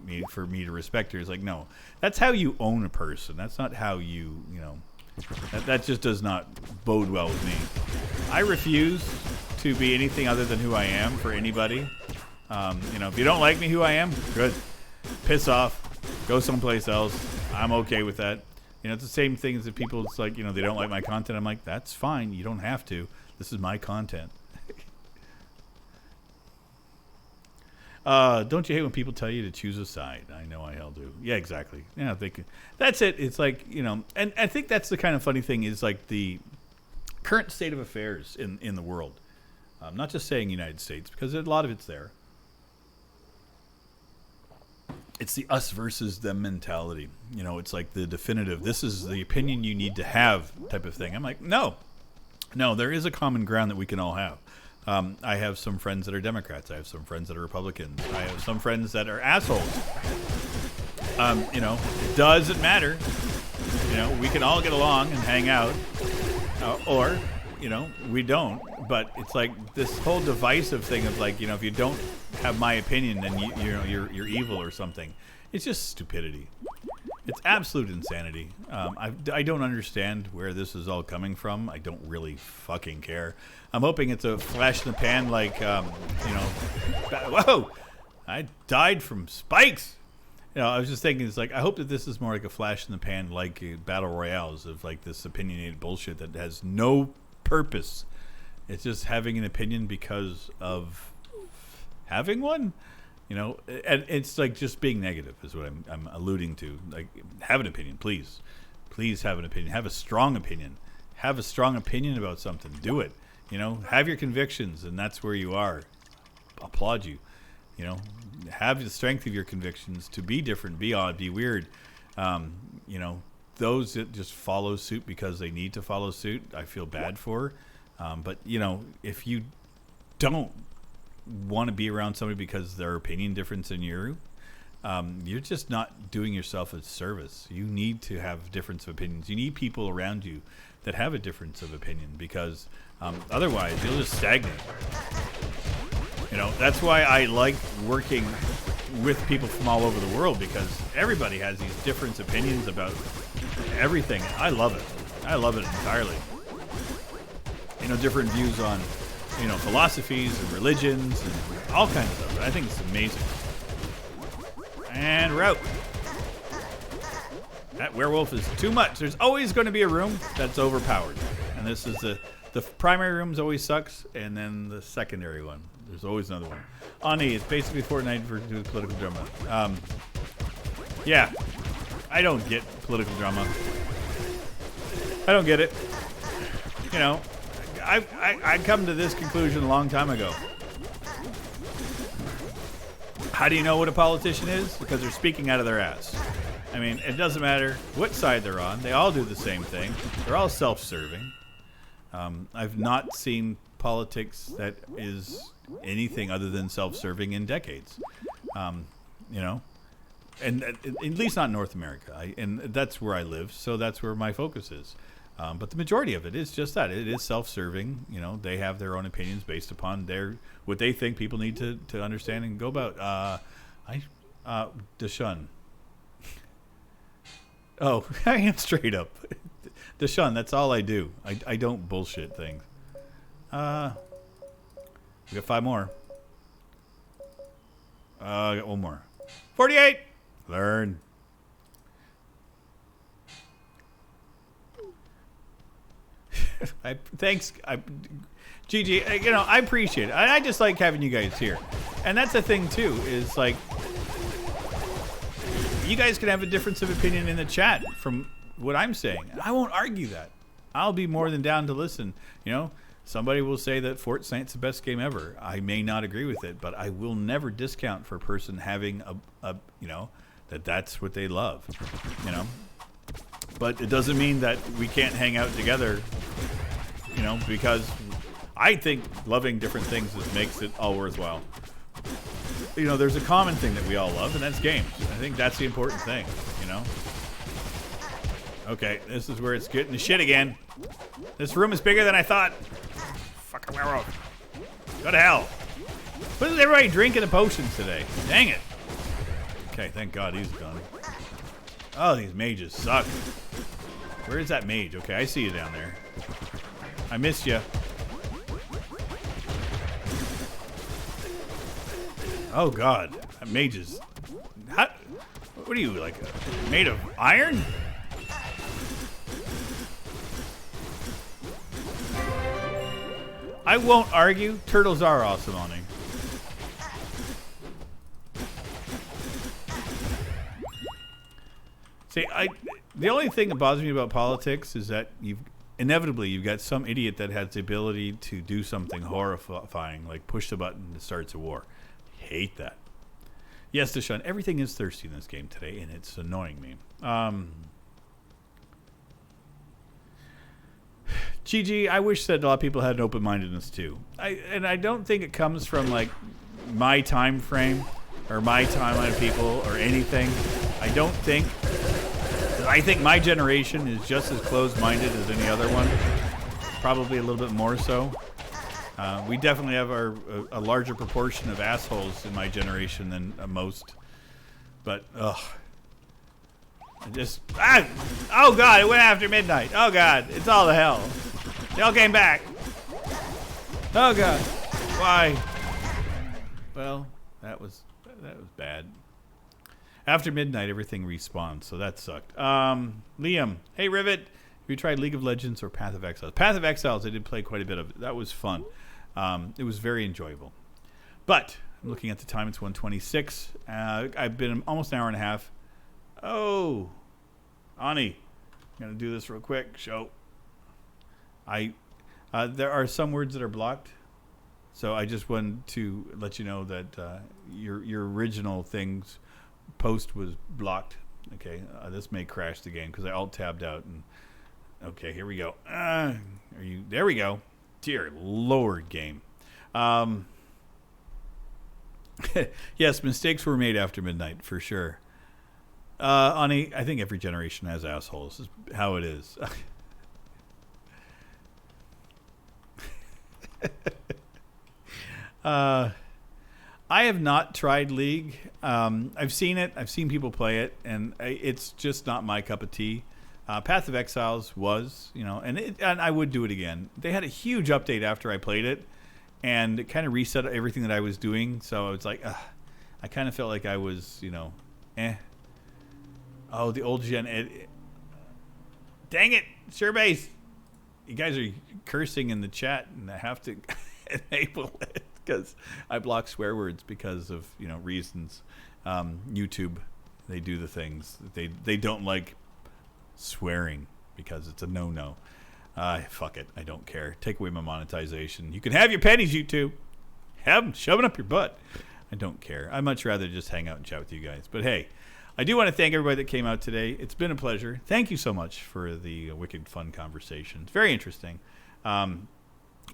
me, for me to respect her. It's like, no, that's how you own a person. That's not how you, that just does not bode well with me. I refuse to be anything other than who I am for anybody. If you don't like me who I am, good. Piss off. Go someplace else. I'm okay with that. It's the same thing as if people, it's like, they don't like my content. I'm like, that's fine. You don't have to. This is my content. Don't you hate when people tell you to choose a side? I know I hell do. Yeah, exactly. Yeah, that's it. It's like, and I think that's the kind of funny thing is like the current state of affairs in the world. I'm not just saying United States, because a lot of it's there. It's the us versus them mentality. It's like the definitive, this is the opinion you need to have type of thing. I'm like, no, there is a common ground that we can all have. I have some friends that are Democrats. I have some friends that are Republicans. I have some friends that are assholes. It doesn't matter. We can all get along and hang out. Or, we don't. But it's like this whole divisive thing of like, if you don't have my opinion, then you're evil or something. It's just stupidity. It's absolute insanity. I don't understand where this is all coming from. I don't really fucking care. I'm hoping it's a flash in the pan, like, whoa, I died from spikes. I was just thinking, it's like, I hope that this is more like a flash in the pan, like battle royales of like this opinionated bullshit that has no purpose. It's just having an opinion because of having one. And it's like just being negative is what I'm alluding to. Like, have an opinion, please. Please have an opinion. Have a strong opinion. Have a strong opinion about something. Do it. Have your convictions, and that's where you are. Applaud you. Have the strength of your convictions to be different, be odd, be weird. Those that just follow suit because they need to follow suit, I feel bad for. But, if you don't want to be around somebody because their opinion difference than you're just not doing yourself a service. You need to have difference of opinions. You need people around you that have a difference of opinion, because otherwise you'll just stagnate. That's why I like working with people from all over the world, because everybody has these different opinions about everything. I love it. I love it entirely. Different views on philosophies and religions and all kinds of stuff. I think it's amazing. And we're out. That werewolf is too much. There's always going to be a room that's overpowered. And this is the primary room's always sucks, and then the secondary one. There's always another one. Ani, it's basically Fortnite for political drama. Yeah. I don't get political drama. I don't get it. I come to this conclusion a long time ago. How do you know what a politician is? Because they're speaking out of their ass. I mean, it doesn't matter what side they're on. They all do the same thing. They're all self-serving. I've not seen politics that is anything other than self-serving in decades. And at least not in North America. And that's where I live, so that's where my focus is. But the majority of it is just that. It is self-serving. They have their own opinions based upon what they think people need to understand and go about. Deshaun. Oh, I am straight up. Deshaun, that's all I do. I don't bullshit things. We got 5 more. I got 1 more. 48! Learn. Thanks, Gigi. I appreciate it. I just like having you guys here, and that's the thing too. Is like you guys can have a difference of opinion in the chat from what I'm saying. I won't argue that. I'll be more than down to listen. Somebody will say that Fortnite's the best game ever. I may not agree with it, but I will never discount for a person having that's what they love. But it doesn't mean that we can't hang out together, because I think loving different things makes it all worthwhile. There's a common thing that we all love, and that's games. I think that's the important thing, Okay, this is where it's getting the shit again. This room is bigger than I thought. Fucker. Go to hell. What is everybody drinking the potions today? Dang it. Okay, thank God he's gone. Oh, these mages suck. Where is that mage? Okay, I see you down there. I missed you. Oh God, that mage is... What are you, like, made of iron? I won't argue. Turtles are awesome on him. See, the only thing that bothers me about politics is that you've got some idiot that has the ability to do something horrifying, like push the button that starts a war. Hate that. Yes, Deshaun, everything is thirsty in this game today, and it's annoying me. GG, I wish that a lot of people had an open-mindedness too. I don't think it comes from like my time frame or my timeline of people or anything. I think my generation is just as closed-minded as any other one. Probably a little bit more so. We definitely have a larger proportion of assholes in my generation than most. But, ugh. Oh, God, it went after midnight. Oh, God, it's all the hell. They all came back. Oh, God. Why? Well, that was bad. After midnight, everything respawns, so that sucked. Liam, hey, Rivet. Have you tried League of Legends or Path of Exiles? Path of Exiles, I did play quite a bit of it. That was fun. It was very enjoyable. But, I'm looking at the time, it's 1:26. I've been almost an hour and a half. Oh, Ani, I'm going to do this real quick. Show. There are some words that are blocked. So I just wanted to let you know that your original thing's post was blocked. Okay, this may crash the game because I alt-tabbed out. And okay, here we go. There we go. Dear Lord, game. Yes, mistakes were made after midnight, for sure. Ani, I think every generation has assholes. This is how it is. I have not tried League. I've seen it. I've seen people play it, and it's just not my cup of tea. Path of Exiles was, and I would do it again. They had a huge update after I played it, and it kind of reset everything that I was doing. So I was like, I kind of felt like I was, eh. Oh, the old gen. Dang it, Surebase. You guys are cursing in the chat, and I have to enable it because I block swear words because of, reasons. YouTube, they do the things. They don't like swearing because it's a no-no. Fuck it. I don't care. Take away my monetization. You can have your pennies, YouTube. Have them shoving up your butt. I don't care. I'd much rather just hang out and chat with you guys. But hey, I do want to thank everybody that came out today. It's been a pleasure. Thank you so much for the wicked fun conversations. Very interesting. Again,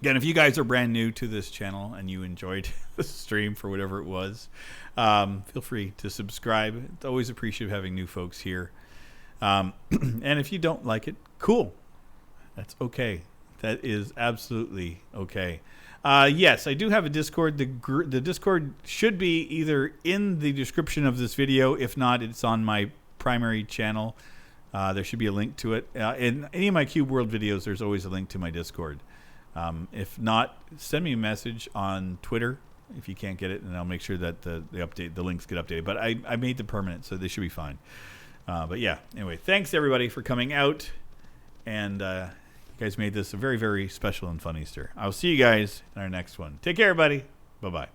if you guys are brand new to this channel and you enjoyed the stream for whatever it was, feel free to subscribe. It's always appreciative having new folks here. And if you don't like it, cool. That's okay. That is absolutely okay. Yes, I do have a Discord. The Discord should be either in the description of this video. If not, it's on my primary channel. There should be a link to it. In any of my Cube World videos, there's always a link to my Discord. If not, send me a message on Twitter if you can't get it, and I'll make sure that the links get updated. But I made them permanent, so they should be fine. But yeah, anyway, thanks everybody for coming out, and you guys made this a very, very special and fun Easter. I'll see you guys in our next one. Take care, everybody. Bye-bye.